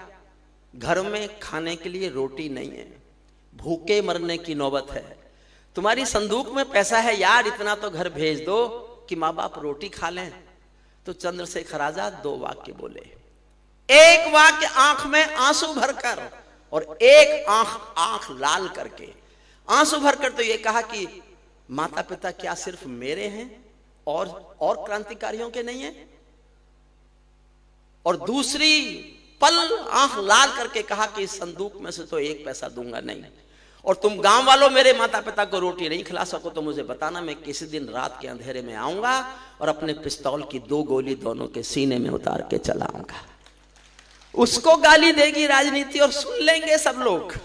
घर में खाने के लिए रोटी नहीं है, भूखे मरने की नौबत है। तुम्हारी संदूक में पैसा है यार, इतना तो घर भेज दो कि माँ बाप रोटी खा लें। तो चंद्रशेखर आजाद 2 वाक्य बोले, एक वाक्य आंख में आंसू भरकर और एक आंख लाल करके। आंसू भरकर तो ये कहा कि माता पिता क्या सिर्फ मेरे हैं और क्रांतिकारियों के नहीं है? और दूसरी पल आंख लाल करके कहा कि इस संदूक में से तो 1 पैसा दूंगा नहीं। और तुम गांव वालों मेरे माता पिता को रोटी नहीं खिला सको तो मुझे बताना, मैं किसी दिन रात के अंधेरे में आऊंगा और अपने पिस्तौल की 2 गोली दोनों के सीने में उतार के चलाऊंगा। उसको गाली देगी राजनीति और सुन लेंगे सब लोग।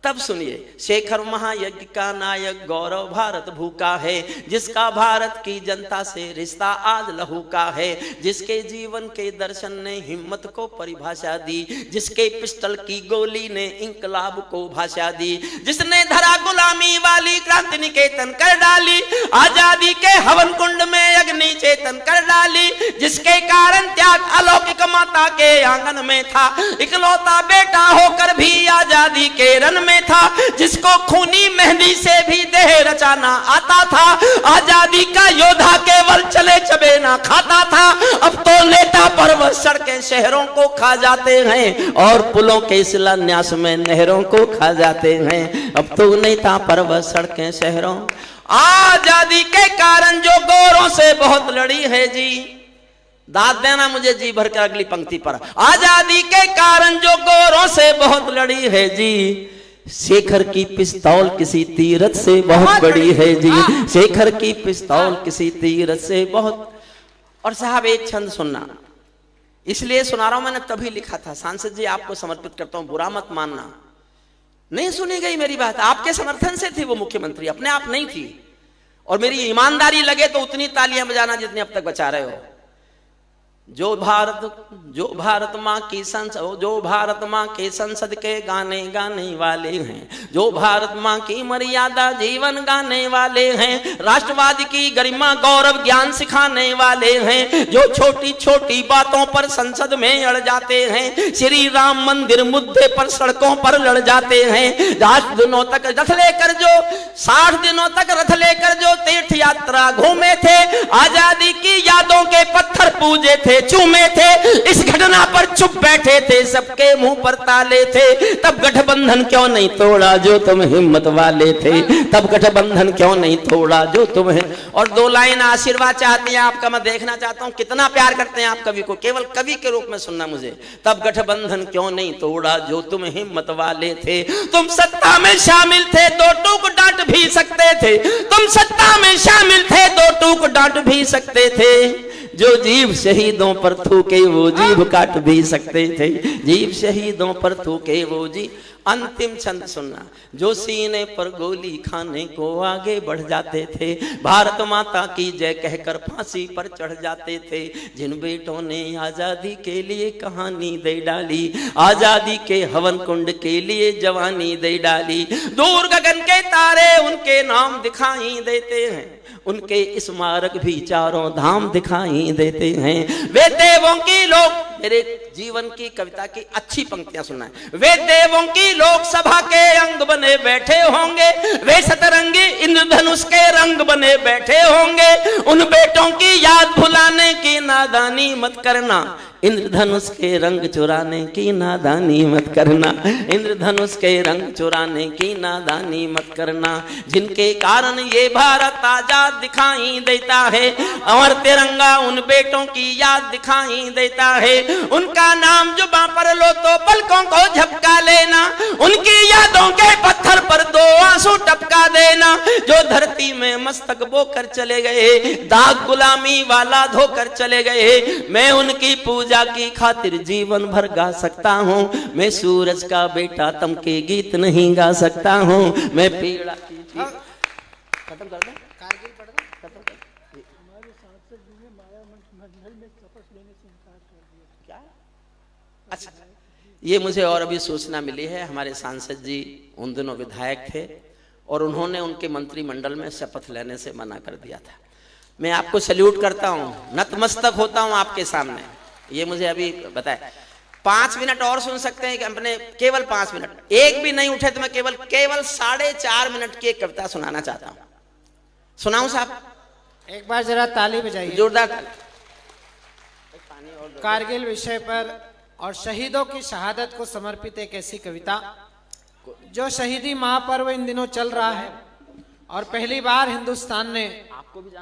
तब सुनिए, शेखर महायज्ञ का नायक, गौरव भारत भूखा है, जिसका भारत की जनता से रिश्ता आज लहू का है, जिसके जीवन के दर्शन ने हिम्मत को परिभाषा दी, जिसके पिस्टल की गोली ने इंकलाब को भाषा दी, जिसने धरा गुलामी वाली क्रांति निकेतन कर डाली, आजादी के हवन कुंड में अग्नि चेतन कर डाली, जिसके कारण त्याग अलौकिक माता के आंगन में था, इकलौता बेटा होकर भी आजादी के रन में था, जिसको खूनी मेहंदी से भी देह रचाना आता था, आजादी का योद्धा केवल चले चबे ना खाता था। अब तो नेता पर्वत सड़कें शहरों को खा जाते हैं और पुलों के शिलान्यास में नहरों को खा जाते हैं। अब तो नेता पर्वत सड़कें शहरों, आजादी के कारण जो गोरों से बहुत लड़ी है जी, दाद देना मुझे जी भरकर अगली पंक्ति पर, आजादी के कारण जो गोरों से बहुत लड़ी है जी, शेखर की पिस्तौल किसी तीरथ से बहुत बड़ी है जी, शेखर की पिस्तौल किसी तीरथ से बहुत। और साहब एक छंद सुनना, इसलिए सुना रहा हूं, मैंने तभी लिखा था, सांसद जी आपको समर्पित करता हूं, बुरा मत मानना। नहीं सुनी गई मेरी बात, आपके समर्थन से थी वो मुख्यमंत्री, अपने आप नहीं थी। और मेरी ईमानदारी लगे तो उतनी तालियां बजाना जितनी अब तक बचा रहे हो। जो भारत माँ की संसद, जो भारत माँ के संसद के गाने गाने वाले हैं, जो भारत माँ की मर्यादा जीवन गाने वाले हैं, राष्ट्रवाद की गरिमा गौरव ज्ञान सिखाने वाले हैं, जो छोटी छोटी बातों पर संसद में अड़ जाते हैं, श्री राम मंदिर मुद्दे पर सड़कों पर लड़ जाते हैं, 60 दिनों तक रथ लेकर जो 60 दिनों तक रथ लेकर जो तीर्थ यात्रा घूमे थे, आजादी की यादों के पत्थर पूजे थे, चूमे थे, इस घटना पर चुप बैठे थे, सबके मुंह पर ताले थे। तब गठबंधन क्यों नहीं तोड़ा जो तुम हिम्मत वाले थे, तब गठबंधन क्यों नहीं तोड़ा जो तुम है। और 2 लाइन आशीर्वाद चाहती हैं आपका, मैं देखना चाहता हूं कितना प्यार करते हैं आप कवि को, केवल कवि के रूप में सुनना मुझे। तब गठबंधन क्यों नहीं तोड़ा जो तुम हिम्मत वाले थे, तुम सत्ता में शामिल थे 2 टूक डांट भी सकते थे, तुम सत्ता में शामिल थे 2 टूक डांट भी सकते थे, जो जीव शहीदों पर थूके वो जीभ काट भी सकते थे, जीव शहीदों पर थूके वो जी। अंतिम छंद सुनना, जो सीने पर गोली खाने को आगे बढ़ जाते थे, भारत माता की जय कहकर फांसी पर चढ़ जाते थे, जिन बेटों ने आजादी के लिए कहानी दे डाली, आजादी के हवन कुंड के लिए जवानी दे डाली, दूर गगन के तारे उनके नाम दिखाई देते हैं, उनके स्मारक भी चारों धाम दिखाई देते हैं, वे देवों की लोग, मेरे जीवन की कविता की अच्छी पंक्तियां सुनना है, वे देवों की लोकसभा के अंग बने बैठे होंगे, वे सतरंगी इंद्रधनुष के रंग बने बैठे होंगे, उन बेटों की याद भुलाने की ना नादानी मत करना, इंद्रधनुष के रंग चुराने की नादानी मत करना, इंद्रधनुष के रंग चुराने की नादानी मत करना। जिनके कारण ये भारत आजाद दिखाई देता है, अमर तिरंगा उन बेटों की याद दिखाई देता है। उनका नाम जुबां पर लो तो पलकों को झपका लेना, उनकी यादों के पत्थर पर दो आंसू टपका देना। जो धरती में मस्तक बोकर चले गए, दाग गुलामी वाला धोकर चले गए, मैं उनकी पूजा की खातिर जीवन भर गा सकता हूँ। मैं सूरज का बेटा तम के गीत नहीं गा सकता हूँ, मैं पीड़ा की खत्म कर दो, कारगिल पढ़ दो, खत्म कर दो। हमारे सांसद जी ने माया मंडल में शपथ लेने से इनकार कर दिया। क्या? अच्छा, ये मुझे और अभी सूचना मिली है, हमारे सांसद जी उन दिनों विधायक थे और उन्होंने उनके मंत्रिमंडल में शपथ लेने से मना कर दिया था। मैं आपको सैल्यूट करता हूँ, नतमस्तक होता हूँ आपके सामने। ये मुझे अभी बताया। 5 मिनट और सुन सकते हैं कि अपने, केवल 5 मिनट, एक भी नहीं उठे तो मैं केवल 4.5 मिनट की एक कविता सुनाना चाहता हूँ। सुनाऊं साहब? एक बार जरा ताली बजाइए, जोरदार ताली। कारगिल विषय पर और शहीदों की शहादत को समर्पित एक ऐसी कविता जो शहीदी महापर्व इन दिनों चल रहा है और पहली बार हिंदुस्तान ने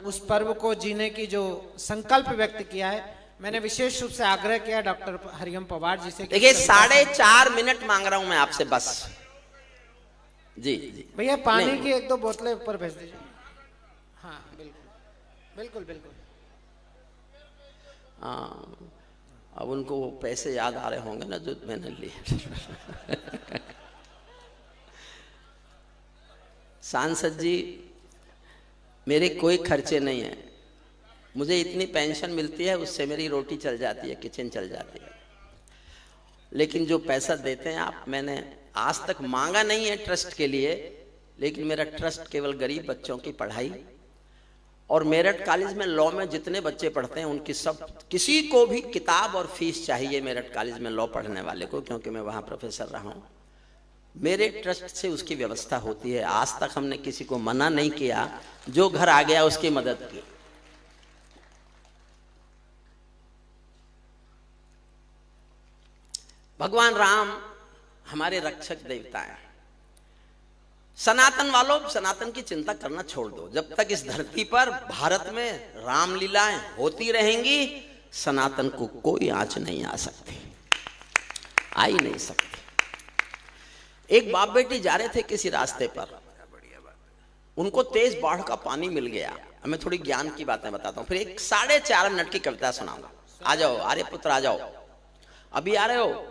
उस पर्व को जीने की जो संकल्प व्यक्त किया है। मैंने विशेष रूप से आग्रह किया डॉक्टर हरियम पवार जी से। देखिए 4.5 मिनट मांग रहा हूं मैं आपसे बस। जी जी भैया पानी की 1-2 बोतलें ऊपर भेज दीजिए। हाँ बिल्कुल बिल्कुल बिल्कुल। हाँ, अब उनको पैसे याद आ रहे होंगे ना जो मैंने लिए। सांसद जी, मेरे कोई खर्चे नहीं है, मुझे इतनी पेंशन मिलती है उससे मेरी रोटी चल जाती है, किचन चल जाती है। लेकिन जो पैसा देते हैं आप, मैंने आज तक मांगा नहीं है ट्रस्ट के लिए, लेकिन मेरा ट्रस्ट केवल गरीब बच्चों की पढ़ाई और मेरठ कॉलेज में लॉ में जितने बच्चे पढ़ते हैं उनकी सब, किसी को भी किताब और फीस चाहिए मेरठ कॉलेज में लॉ पढ़ने वाले को, क्योंकि मैं वहाँ प्रोफेसर रहा हूँ, मेरे ट्रस्ट से उसकी व्यवस्था होती है। आज तक हमने किसी को मना नहीं किया, जो घर आ गया उसकी मदद की। भगवान राम हमारे रक्षक देवता हैं। सनातन वालों, सनातन की चिंता करना छोड़ दो। जब तक इस धरती पर भारत में रामलीलाएं होती रहेंगी, सनातन को कोई आंच नहीं आ सकती, आ ही नहीं सकती। एक बाप बेटी जा रहे थे किसी रास्ते पर, उनको तेज बाढ़ का पानी मिल गया। मैं थोड़ी ज्ञान की बातें बताता हूँ, फिर एक 4.5 मिनट की कविता सुनाऊंगा। आ जाओ आर्यपुत्र, आ जाओ, अभी आ रहे हो?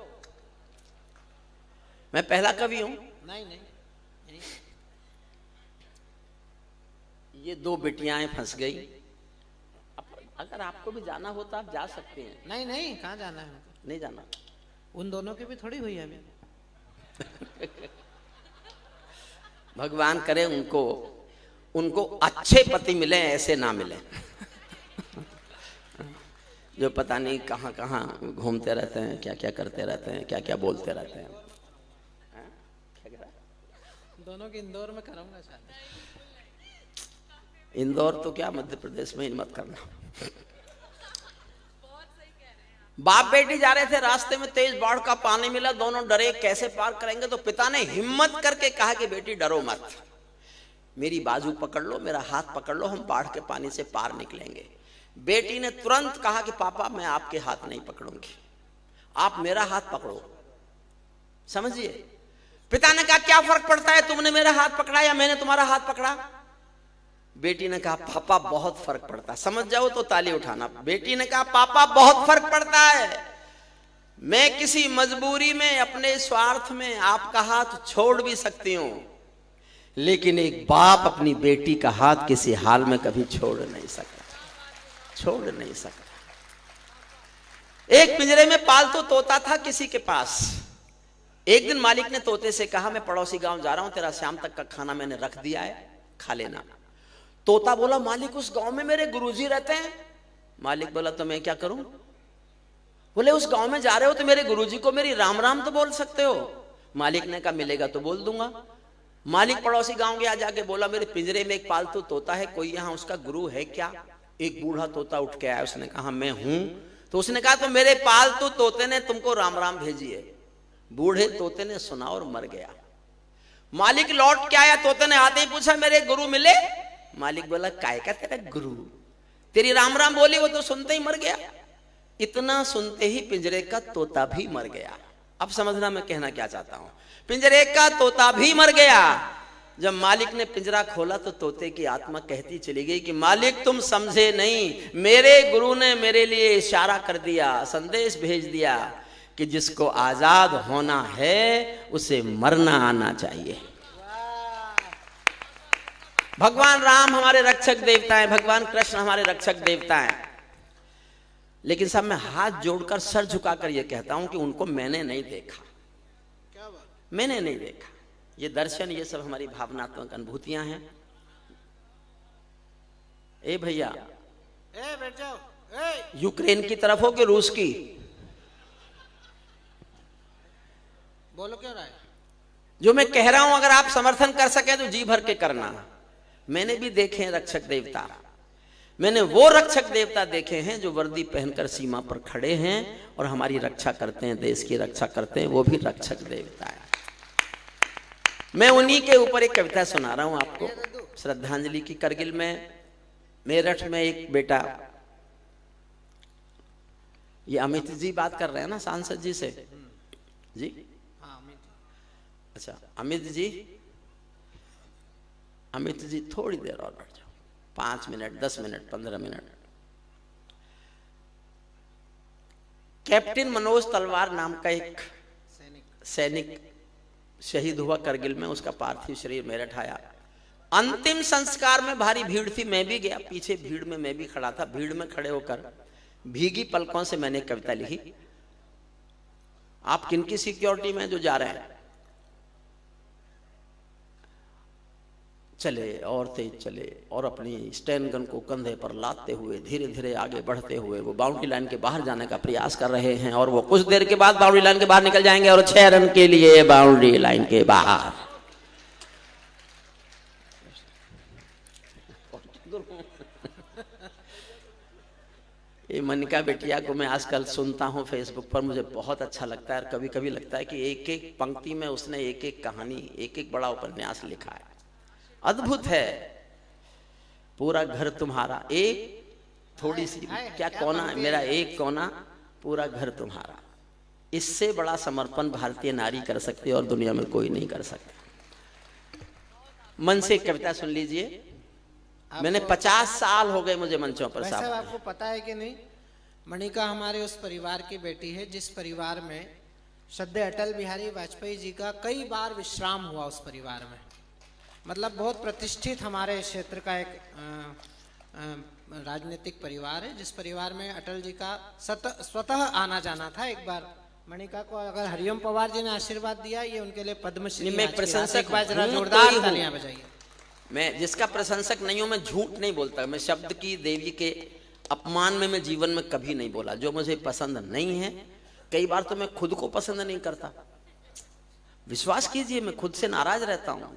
मैं पहला कवि हूं। नहीं, ये 2 बिटियाएं फंस गई। अगर आपको भी जाना हो तो आप जा सकते हैं। नहीं, कहाँ जाना है? नहीं जाना। उन दोनों की भी थोड़ी हुई है अभी। भगवान करे उनको अच्छे पति मिले, ऐसे ना मिले जो पता नहीं कहां कहां घूमते रहते हैं, क्या क्या करते रहते हैं, क्या क्या बोलते रहते हैं। दोनों की इंदौर में कराऊंगा शादी। इंदौर तो क्या, मध्य प्रदेश में ही मत करना। बाप बेटी जा रहे थे, रास्ते में तेज बाढ़ का पानी मिला, दोनों डरे कैसे पार करेंगे। तो पिता ने हिम्मत करके कहा कि बेटी डरो मत, मेरी बाजू पकड़ लो, मेरा हाथ पकड़ लो, हम बाढ़ के पानी से पार निकलेंगे। बेटी ने तुरंत कहा कि पापा मैं आपके हाथ नहीं पकड़ूंगी, आप मेरा हाथ पकड़ो। समझिए, पिता ने कहा क्या फर्क पड़ता है, तुमने मेरा हाथ पकड़ा या मैंने तुम्हारा हाथ पकड़ा। बेटी ने कहा पापा बहुत फर्क पड़ता है। समझ जाओ तो ताली उठाना। बेटी ने कहा पापा बहुत फर्क पड़ता है, मैं किसी मजबूरी में, अपने स्वार्थ में आपका हाथ छोड़ भी सकती हूं, लेकिन एक बाप अपनी बेटी का हाथ किसी हाल में कभी छोड़ नहीं सकता, छोड़ नहीं सकता। एक पिंजरे में पालतू तोता था किसी के पास। एक दिन मालिक ने तोते से कहा मैं पड़ोसी गांव जा रहा हूं, तेरा शाम तक का खाना मैंने रख दिया है, खा लेना। तोता बोला मालिक उस गांव में मेरे गुरुजी रहते हैं। मालिक बोला तो मैं क्या करूं? बोले उस गांव में जा रहे हो तो मेरे गुरुजी को मेरी राम राम तो बोल सकते हो। मालिक ने कहा मिलेगा तो बोल दूंगा। मालिक पड़ोसी गांव गया, जाके बोला मेरे पिंजरे में एक पालतू तोता है, कोई यहां उसका गुरु है क्या? एक बूढ़ा तोता उठ के आया, उसने कहा मैं हूं। तो उसने कहा तो मेरे पालतू तोते ने तुमको राम राम भेजी है। बूढ़े तोते ने सुना और मर गया। मालिक लौट के आया, तोते ने आते ही पूछा मेरे गुरु मिले? मालिक बोला काय का तेरा गुरु, तेरी राम राम बोली वो तो सुनते ही मर गया। इतना सुनते ही पिंजरे का तोता भी मर गया। अब समझना मैं कहना क्या चाहता हूं। पिंजरे का तोता भी मर गया। जब मालिक ने पिंजरा खोला तो तोते की आत्मा कहती चली गई कि मालिक तुम समझे नहीं, मेरे गुरु ने मेरे लिए इशारा कर दिया, संदेश भेज दिया कि जिसको आजाद होना है उसे मरना आना चाहिए। भगवान राम हमारे रक्षक देवता हैं, भगवान कृष्ण हमारे रक्षक देवता हैं। लेकिन साहब मैं हाथ जोड़कर सर झुकाकर यह कहता हूं कि उनको मैंने नहीं देखा, मैंने नहीं देखा। ये दर्शन, ये सब हमारी भावनात्मक अनुभूतियां हैं। ए भैया, बैठ जाओ। यूक्रेन की तरफ हो कि रूस की? बोलो क्यों रहा है? जो मैं कह रहा हूं अगर आप समर्थन कर सके तो जी भर के करना। मैंने भी देखे हैं रक्षक देवता, मैंने वो रक्षक देवता देखे हैं जो वर्दी पहनकर सीमा पर खड़े हैं और हमारी रक्षा करते हैं, देश की रक्षा करते हैं, वो भी रक्षक देवता है। मैं उन्हीं के ऊपर एक कविता सुना रहा हूं आपको, श्रद्धांजलि की। करगिल में मेरठ में एक बेटा, ये अमित जी बात कर रहे हैं ना सांसद जी से जी? अच्छा अमित जी, अमित जी थोड़ी देर और बैठ जाओ, 5 minute 10 minute 15 minute. Captain Manoj तलवार नाम का एक सैनिक शहीद हुआ करगिल में, उसका पार्थिव शरीर मेरठ आया। अंतिम संस्कार में भारी भीड़ थी, मैं भी गया, पीछे भीड़ में मैं भी खड़ा था। भीड़ में खड़े होकर भीगी पलकों से मैंने कविता लिखी। आप किनकी सिक्योरिटी में जो जा रहे हैं? चले और तेज चले और अपनी स्टैन गन को कंधे पर लादते हुए धीरे धीरे आगे बढ़ते हुए वो बाउंड्री लाइन के बाहर जाने का प्रयास कर रहे हैं। और वो कुछ देर के बाद बाउंड्री लाइन के बाहर निकल जाएंगे और 6 रन के लिए बाउंड्री लाइन के बाहर। ये मनिका बिटिया को मैं आजकल सुनता हूँ फेसबुक पर, मुझे बहुत अच्छा लगता है। और कभी कभी लगता है कि एक एक पंक्ति में उसने एक एक कहानी, एक एक बड़ा उपन्यास लिखा है। अद्भुत है। पूरा घर तुम्हारा, एक थोड़ी सी क्या कोना, मेरा एक कोना, पूरा घर तुम्हारा। इससे बड़ा समर्पण भारतीय नारी कर सकती है और दुनिया में कोई नहीं कर सकता। मन से कविता सुन लीजिए। मैंने 50 साल हो गए मुझे मंचों पर। साहब आपको पता है कि नहीं, मणिका हमारे उस परिवार की बेटी है जिस परिवार में श्रद्धेय अटल बिहारी वाजपेयी जी का कई बार विश्राम हुआ। उस परिवार में मतलब बहुत प्रतिष्ठित हमारे क्षेत्र का एक राजनीतिक परिवार है, जिस परिवार में अटल जी का स्वतः आना जाना था। एक बार मणिका को अगर हरिओम पवार जी ने आशीर्वाद दिया, ये उनके लिए पद्मश्री। मैं प्रशंसक, जरा जोरदार तालियां बजाइए। मैं जिसका प्रशंसक नहीं हूं, मैं झूठ नहीं बोलता। मैं शब्द की देवी के अपमान में मैं जीवन में कभी नहीं बोला। जो मुझे पसंद नहीं है, कई बार तो मैं खुद को पसंद नहीं करता। विश्वास कीजिए मैं खुद से नाराज रहता हूं।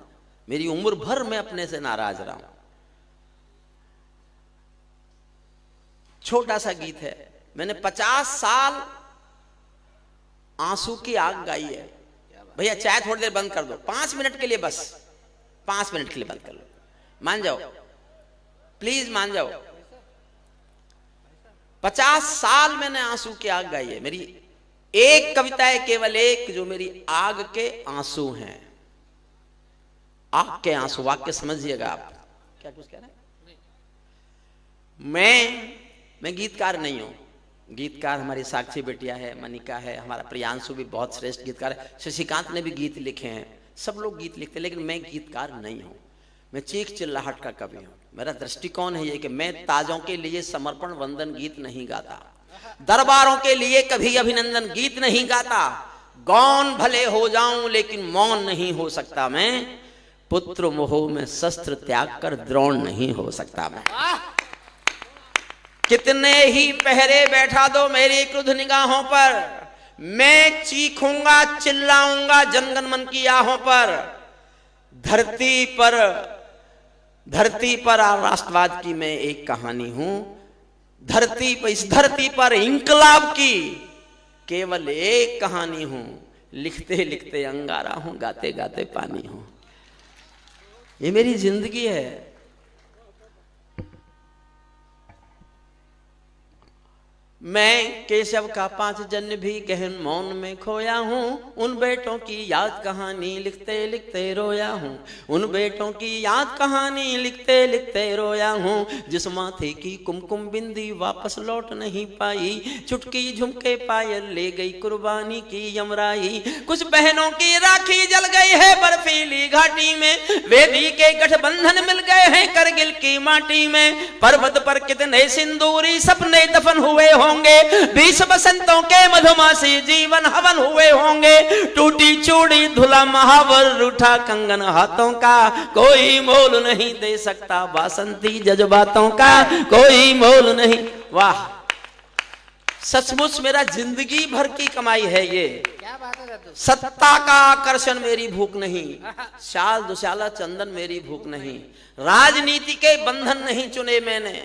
मेरी उम्र भर मैं अपने से नाराज रहा हूं। छोटा सा गीत है, मैंने 50 साल आंसू की आग गाई है। भैया चाय थोड़ी देर बंद कर दो, 5 मिनट के लिए, बस 5 मिनट के लिए बंद कर लो। मान जाओ प्लीज, मान जाओ। 50 साल मैंने आंसू की आग गाई है। मेरी एक कविता है, केवल एक, जो मेरी आग के आंसू हैं। आग के आंसू, वाक्य समझिएगा आप। क्या कुछ कह रहे हैं? मैं गीतकार नहीं हूं। गीतकार हमारी साक्षी बेटिया है, मनिका है, हमारा प्रियांशु भी बहुत श्रेष्ठ गीतकार है, शशिकांत ने भी गीत लिखे हैं, सब लोग गीत लिखते हैं। लेकिन मैं गीतकार नहीं हूं। मैं चीख चिल्लाहट का कवि हूं। मेरा दृष्टिकोण है ये कि मैं ताजों के लिए समर्पण वंदन गीत नहीं गाता, दरबारों के लिए कभी अभिनंदन गीत नहीं गाता। गौन भले हो जाऊं लेकिन मौन नहीं हो सकता मैं। पुत्र मोह में शस्त्र त्याग कर द्रोण नहीं हो सकता मैं। कितने ही पहरे बैठा दो मेरी क्रुद्ध निगाहों पर, मैं चीखूंगा चिल्लाऊंगा जनगण मन की आहों पर। धरती पर धरती पर राष्ट्रवाद की मैं एक कहानी हूं, धरती पर, इस धरती पर इंकलाब की केवल एक कहानी हूं, लिखते लिखते अंगारा हूं, गाते गाते पानी हूं। ये मेरी जिंदगी है। मैं केशव का 5 जन्म भी गहन मौन में खोया हूँ, उन बेटों की याद कहानी लिखते लिखते रोया हूँ, उन बेटों की याद कहानी लिखते लिखते रोया हूँ, जिस माथे की कुमकुम बिंदी वापस लौट नहीं पाई, चुटकी झुमके पायल ले गई कुर्बानी की यमराई, कुछ बहनों की राखी जल गई है बर्फीली घाटी में, वेदी के गठबंधन मिल गए हैं करगिल की माटी में, पर्वत पर कितने सिंदूरी सपने दफन हुए होंगे, 20 बसंतों के मधुमासी जीवन हवन हुए होंगे, टूटी चूड़ी धुला महावर रूठा कंगन हाथों का, कोई मोल नहीं दे सकता वासंती जज्बातों का, कोई मोल नहीं। वाह, सचमुच मेरा जिंदगी भर की कमाई है ये। क्या बात है दादू। सत्ता का आकर्षण मेरी भूख नहीं, शाल दुशाला चंदन मेरी भूख नहीं, राजनीति के बंधन नहीं चुने मैंने,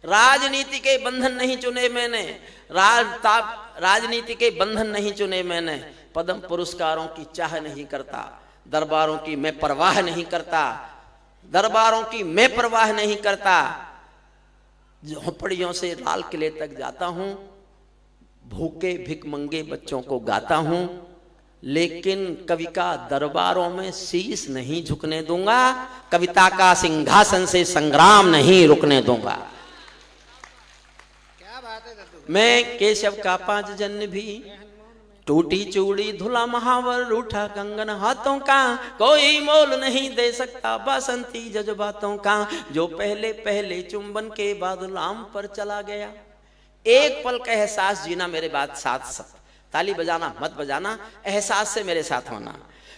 राजनीति के बंधन नहीं चुने मैंने, राजनीति के बंधन नहीं चुने मैंने, पद्म पुरस्कारों की चाह नहीं करता, दरबारों की मैं परवाह नहीं करता, दरबारों की मैं परवाह नहीं करता, झोपड़ियों से लाल किले तक जाता हूं, भूखे भिखमंगे बच्चों को गाता हूं, लेकिन कवि का दरबारों में शीश नहीं झुकने दूंगा, कविता का सिंहासन से संग्राम नहीं रुकने दूंगा। मैं केशव का 5 जन्म भी, टूटी चूड़ी धुला महावर रूठा कंगन हाथों का, कोई मोल नहीं दे सकता बसंती जज्बातों का, जो पहले पहले चुंबन के बाद लाम पर चला गया। एक पल का एहसास जीना मेरे बात साथ, ताली बजाना मत बजाना, एहसास से मेरे साथ होना।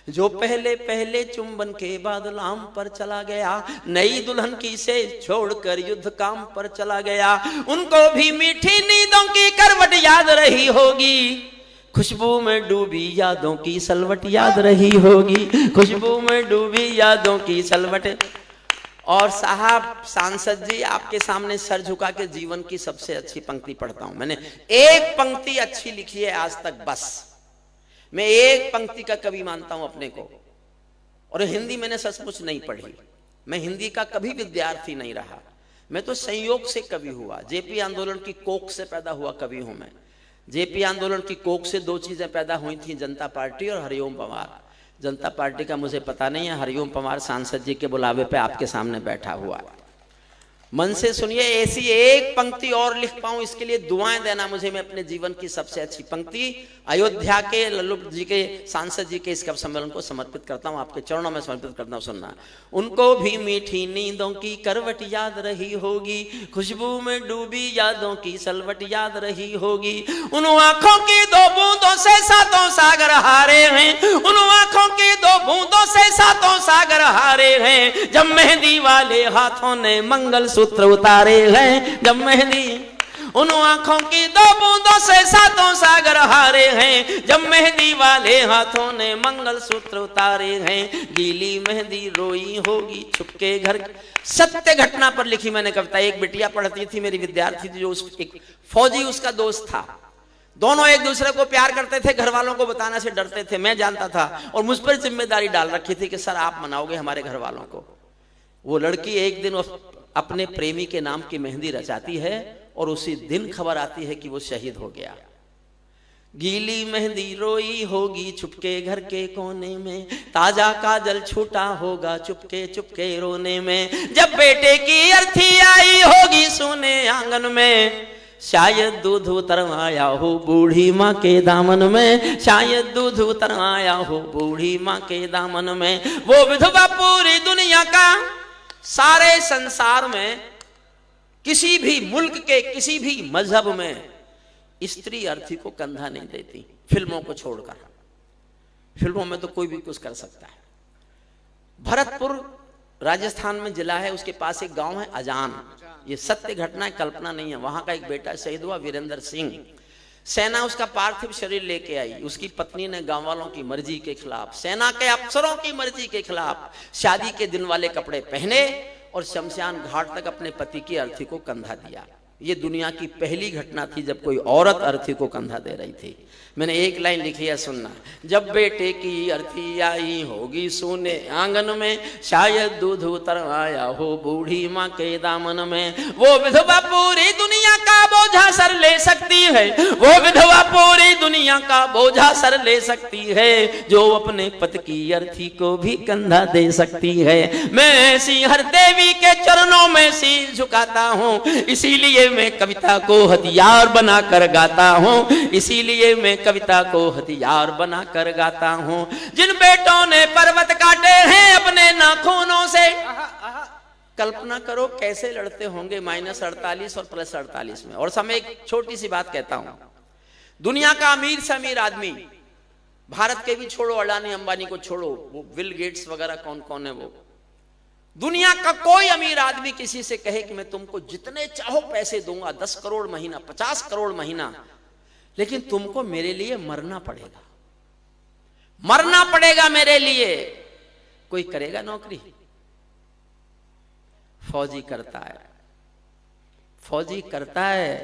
जो पहले पहले चुंबन के बाद लाम पर चला गया, नई दुल्हन की से छोड़कर युद्ध काम पर चला गया, उनको भी मीठी नींदों की करवट याद रही होगी, खुशबू में डूबी यादों की सलवट याद रही होगी, खुशबू में डूबी यादों की सलवट। और साहब सांसद जी, आपके सामने सर झुका के जीवन की सबसे अच्छी पंक्ति पढ़ता हूं। मैंने एक पंक्ति अच्छी लिखी है आज तक, बस मैं एक पंक्ति का कवि मानता हूं अपने को, और हिंदी मैंने सचमुच नहीं पढ़ी, मैं हिंदी का कभी विद्यार्थी नहीं रहा, मैं तो संयोग से कवि हुआ, जेपी आंदोलन की कोख से पैदा हुआ कवि हूं मैं। जेपी आंदोलन की कोख से 2 चीजें पैदा हुई थी, जनता पार्टी और हरिओम पंवार। जनता पार्टी का मुझे पता नहीं है, हरिओम पंवार सांसद जी के बुलावे पे आपके सामने बैठा हुआ है। मन से सुनिए, ऐसी एक पंक्ति और लिख पाऊं इसके लिए दुआएं देना मुझे। मैं अपने जीवन की सबसे अच्छी पंक्ति अयोध्या के लल्लू जी के सांसद जी के इस कवि सम्मेलन को समर्पित करता हूं, आपके चरणों में समर्पित करता हूं, सुनना। उनको भी मीठी नींदों की करवट याद रही होगी, खुशबू में डूबी यादों की सलवट याद रही होगी, उन आंखों की 2 बूंदों से 7 सागर हारे हैं, उन आंखों की 2 बूंदों से 7 सागर हारे हैं, जब मेहंदी वाले हाथों ने मंगल सूत्र उतारे हैं, जब मेहंदी, उन आंखों की 2 बूंदों से 7 सागर हारे हैं, जब मेहंदी वाले हाथों ने मंगल सूत्र उतारे हैं, गीली मेहंदी रोई होगी छुपके घर। सत्य घटना पर लिखी मैंने कविता। एक बिटिया पढ़ती थी, मेरी विद्यार्थी थी, जो एक फौजी उसका दोस्त था, दोनों एक दूसरे को प्यार करते थे, घर वालों को बताने से डरते थे, मैं जानता था, और मुझ पर जिम्मेदारी डाल रखी थी कि सर आप मनाओगे हमारे घर वालों को। वो लड़की एक दिन अपने प्रेमी के नाम की मेहंदी रचाती है, और उसी दिन खबर आती है कि वो शहीद हो गया। गीली मेहंदी रोई होगी छुपके घर के कोने में, ताजा काजल छूटा होगा चुपके चुपके रोने में, जब बेटे की अर्थी आई होगी सोने आंगन में, शायद दूध उतर आया हो बूढ़ी माँ के दामन में, शायद दूध उतर आया हो बूढ़ी माँ के दामन में। वो विधवा पूरी दुनिया का, सारे संसार में, किसी भी मुल्क के किसी भी मजहब में स्त्री अर्थी को कंधा नहीं देती, फिल्मों को छोड़कर। फिल्मों में तो कोई भी कुछ कर सकता है। भरतपुर राजस्थान में जिला है, उसके पास एक गांव है अजान, ये सत्य घटना है, कल्पना नहीं है। वहां का एक बेटा शहीद हुआ, वीरेंद्र सिंह। सेना उसका पार्थिव शरीर लेके आई। उसकी पत्नी ने गांव वालों की मर्जी के खिलाफ, सेना के अफसरों की मर्जी के खिलाफ शादी के दिन वाले कपड़े पहने और शमशान घाट तक अपने पति की अर्थी को कंधा दिया। ये दुनिया की पहली घटना थी जब कोई औरत अर्थी को कंधा दे रही थी। मैंने एक लाइन लिखी है, सुनना। जब बेटे की अर्थी आई होगी सोने आंगन में, शायद दूध उतर आया हो बूढ़ी माँ के दामन में। वो विधवा पूरी दुनिया का बोझा सर ले सकती है, वो विधवा पूरी दुनिया का बोझा सर ले सकती है, जो अपने पति की अर्थी को भी कंधा दे सकती है। मैं ऐसी हर देवी के चरणों में शीश झुकाता हूँ, इसीलिए मैं कविता को हथियार बनाकर गाता हूँ, इसीलिए मैं कविता को हथियार बनाकर गाता हूँ। जिन बेटों ने पर्वत काटे हैं अपने नाखूनों से, कल्पना करो कैसे लड़ते होंगे -48 और +48 में। और समय एक छोटी सी बात कहता हूं, दुनिया का अमीर से अमीर आदमी, भारत के भी छोड़ो, अडानी अंबानी को छोड़ो, वो बिल गेट्स वगैरह कौन कौन है, वो दुनिया का कोई अमीर आदमी किसी से कहे कि मैं तुमको जितने चाहो पैसे दूंगा, 10 करोड़ महीना, 50 करोड़ महीना, लेकिन तुमको मेरे लिए मरना पड़ेगा, मरना पड़ेगा मेरे लिए, कोई करेगा नौकरी? फौजी करता है, फौजी करता है,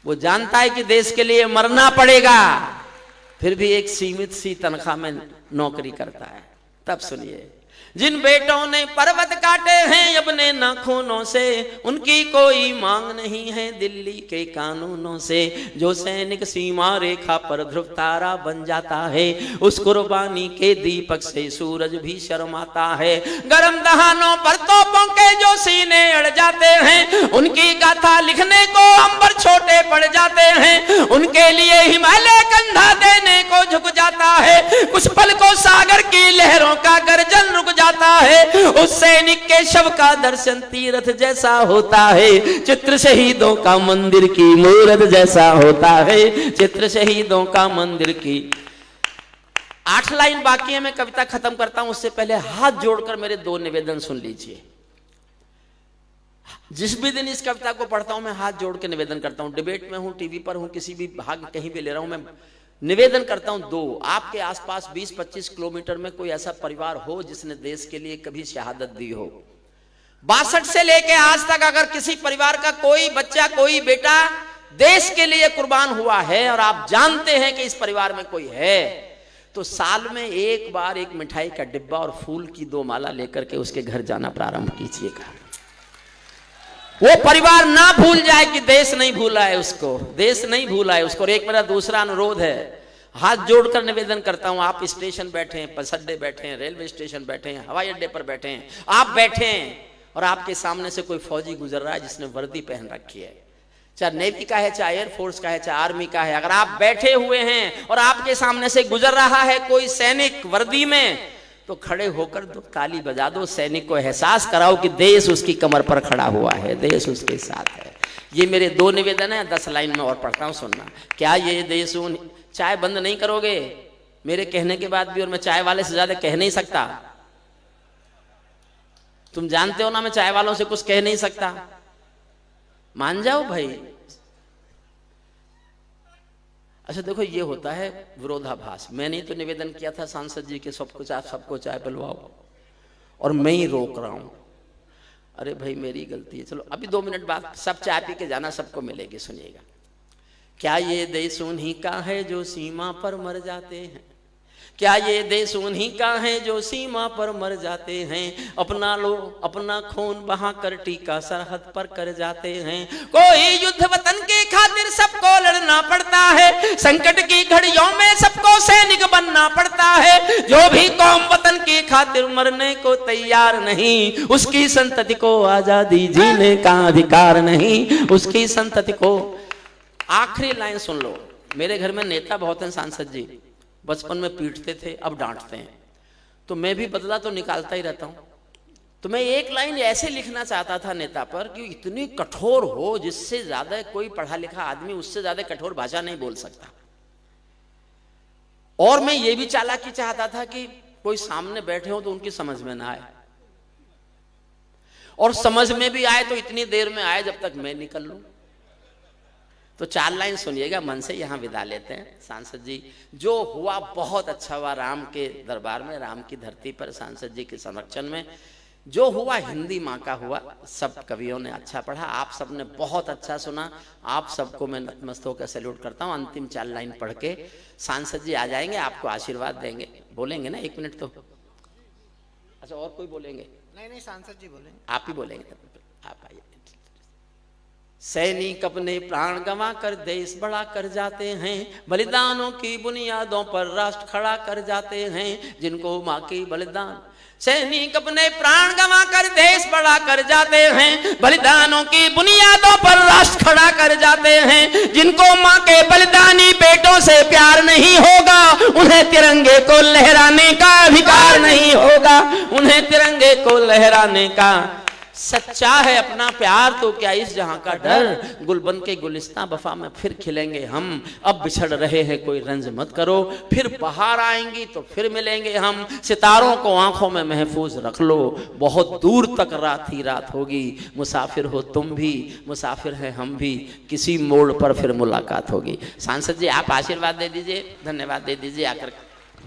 वो जानता है कि देश के लिए मरना पड़ेगा, फिर भी एक सीमित सी तनख्वाह में नौकरी करता है। तब सुनिए, जिन बेटों ने पर्वत काटे हैं अपने नाखूनों से, उनकी कोई मांग नहीं है दिल्ली के कानूनों से। जो सैनिक सीमा रेखा पर ध्रुव तारा बन जाता है, उस कुर्बानी के दीपक से सूरज भी शर्माता है। गरम दहानों पर तोपों के जो सीने अड़ जाते हैं, उनकी गाथा लिखने को अंबर छोटे पड़ जाते हैं। उनके लिए हिमालय कंधा देने को झुक जाता है, कुछ पल को सागर की लहरों का गर्जन रुक जाता है। उस सैनिक के शव का दर्शन तीर्थ जैसा होता है, चित्र शहीदों का मंदिर की मूरत जैसा होता है, चित्र शहीदों का मंदिर की। 8 लाइन बाकी है, मैं कविता खत्म करता हूं, उससे पहले हाथ जोड़कर मेरे 2 निवेदन सुन लीजिए। जिस भी दिन इस कविता को पढ़ता हूं मैं हाथ जोड़ के निवेदन करता हूं, डिबेट में हूं, टीवी पर हूं, किसी भी भाग कहीं भी ले रहा हूं, मैं निवेदन करता हूं 2, आपके आसपास 20-25 किलोमीटर में कोई ऐसा परिवार हो जिसने देश के लिए कभी शहादत दी हो। 62 से लेके आज तक अगर किसी परिवार का कोई बच्चा, कोई बेटा देश के लिए कुर्बान हुआ है और आप जानते हैं कि इस परिवार में कोई है, तो साल में एक बार एक मिठाई का डिब्बा और फूल की 2 माला लेकर के उसके घर जाना प्रारंभ कीजिएगा। वो परिवार ना भूल जाए कि देश नहीं भूला है उसको, देश नहीं भूला है उसको। और एक मेरा दूसरा अनुरोध है, हाथ जोड़कर निवेदन करता हूं, आप स्टेशन बैठे हैं, बस अड्डे बैठे हैं, रेलवे स्टेशन बैठे हैं, हवाई अड्डे पर बैठे हैं, आप बैठे हैं और आपके सामने से कोई फौजी गुजर रहा है जिसने वर्दी पहन रखी है, चाहे नेवी का है, चाहे एयरफोर्स का है, चाहे आर्मी का है, अगर आप बैठे हुए हैं और आपके सामने से गुजर रहा है कोई सैनिक वर्दी में, तो खड़े होकर 2 ताली बजा दो, सैनिक को एहसास कराओ कि देश उसकी कमर पर खड़ा हुआ है, देश उसके साथ है। ये मेरे 2 निवेदन है, 10 लाइन में और पढ़ता हूं, सुनना। क्या ये देश चाय बंद नहीं करोगे मेरे कहने के बाद भी? और मैं चाय वाले से ज्यादा कह नहीं सकता, तुम जानते हो ना, मैं चाय वालों से कुछ कह नहीं सकता, मान जाओ भाई। अच्छा देखो, ये होता है विरोधाभास। मैंने तो निवेदन किया था सांसद जी के सब कुछ आप सबको चाय पिलवाओ, और मैं ही रोक रहा हूं। अरे भाई मेरी गलती है, चलो अभी 2 मिनट बाद सब चाय पी के जाना, सबको मिलेगी, सुनिएगा। क्या ये देश उन्हीं का है जो सीमा पर मर जाते हैं? क्या ये देश उन्हीं का है जो सीमा पर मर जाते हैं? अपना खून बहाकर टीका सरहद पर कर जाते हैं। कोई युद्ध वतन के खातिर सबको लड़ना पड़ता है, संकट की घड़ियों में सबको सैनिक बनना पड़ता है। जो भी कौम वतन की खातिर मरने को तैयार नहीं, उसकी संतति को आजादी जीने का अधिकार नहीं, उसकी संतति को। आखिरी लाइन सुन लो, मेरे घर में नेता बहुत हैं, सांसद जी बचपन में पीटते थे, अब डांटते हैं, तो मैं भी बदला तो निकालता ही रहता हूं। तो मैं एक लाइन ऐसे लिखना चाहता था नेता पर कि इतनी कठोर हो, जिससे ज्यादा कोई पढ़ा लिखा आदमी उससे ज्यादा कठोर भाषा नहीं बोल सकता। और मैं ये भी चालाकी चाहता था कि कोई सामने बैठे हो तो उनकी समझ में ना आए, और समझ में भी आए तो इतनी देर में आए जब तक मैं निकल लूं। तो 4 लाइन सुनिएगा, मन से यहाँ विदा लेते हैं। सांसद जी, जो हुआ बहुत अच्छा हुआ राम के दरबार में, राम की धरती पर, सांसद जी के संरक्षण में जो हुआ, हिंदी माँ का हुआ। सब कवियों ने अच्छा पढ़ा, आप सब ने बहुत अच्छा सुना। आप सबको मैं नतमस्तक होकर सैल्यूट करता हूँ। अंतिम 4 लाइन पढ़ के सांसद जी आ जाएंगे, आपको आशीर्वाद देंगे। बोलेंगे ना 1 मिनट तो? अच्छा, और कोई बोलेंगे? नहीं, सांसद जी बोलेंगे। आप ही बोलेंगे, आप आइए। सैनिक अपने प्राण गंवा कर देश बड़ा कर जाते हैं, बलिदानों की बुनियादों पर राष्ट्र खड़ा कर जाते हैं, जिनको माँ की बलिदान। सैनिक अपने प्राण गंवा कर देश बड़ा कर जाते हैं, बलिदानों की बुनियादों पर राष्ट्र खड़ा कर जाते हैं, जिनको माँ के बलिदानी बेटों से प्यार नहीं होगा, उन्हें तिरंगे को लहराने का अधिकार नहीं होगा, उन्हें तिरंगे को लहराने का। सच्चा है अपना प्यार तो क्या इस जहां का डर, गुलबन के गुलिस्तां वफा में फिर खिलेंगे हम। अब बिछड़ रहे हैं कोई रंज मत करो, फिर बाहर आएंगी तो फिर मिलेंगे हम। सितारों को आंखों में महफूज रख लो, बहुत दूर तक रात ही रात होगी। मुसाफिर हो तुम भी, मुसाफिर हैं हम भी, किसी मोड़ पर फिर मुलाकात होगी। सांसद जी, आप आशीर्वाद दे दीजिए, धन्यवाद दे दीजिए आकर।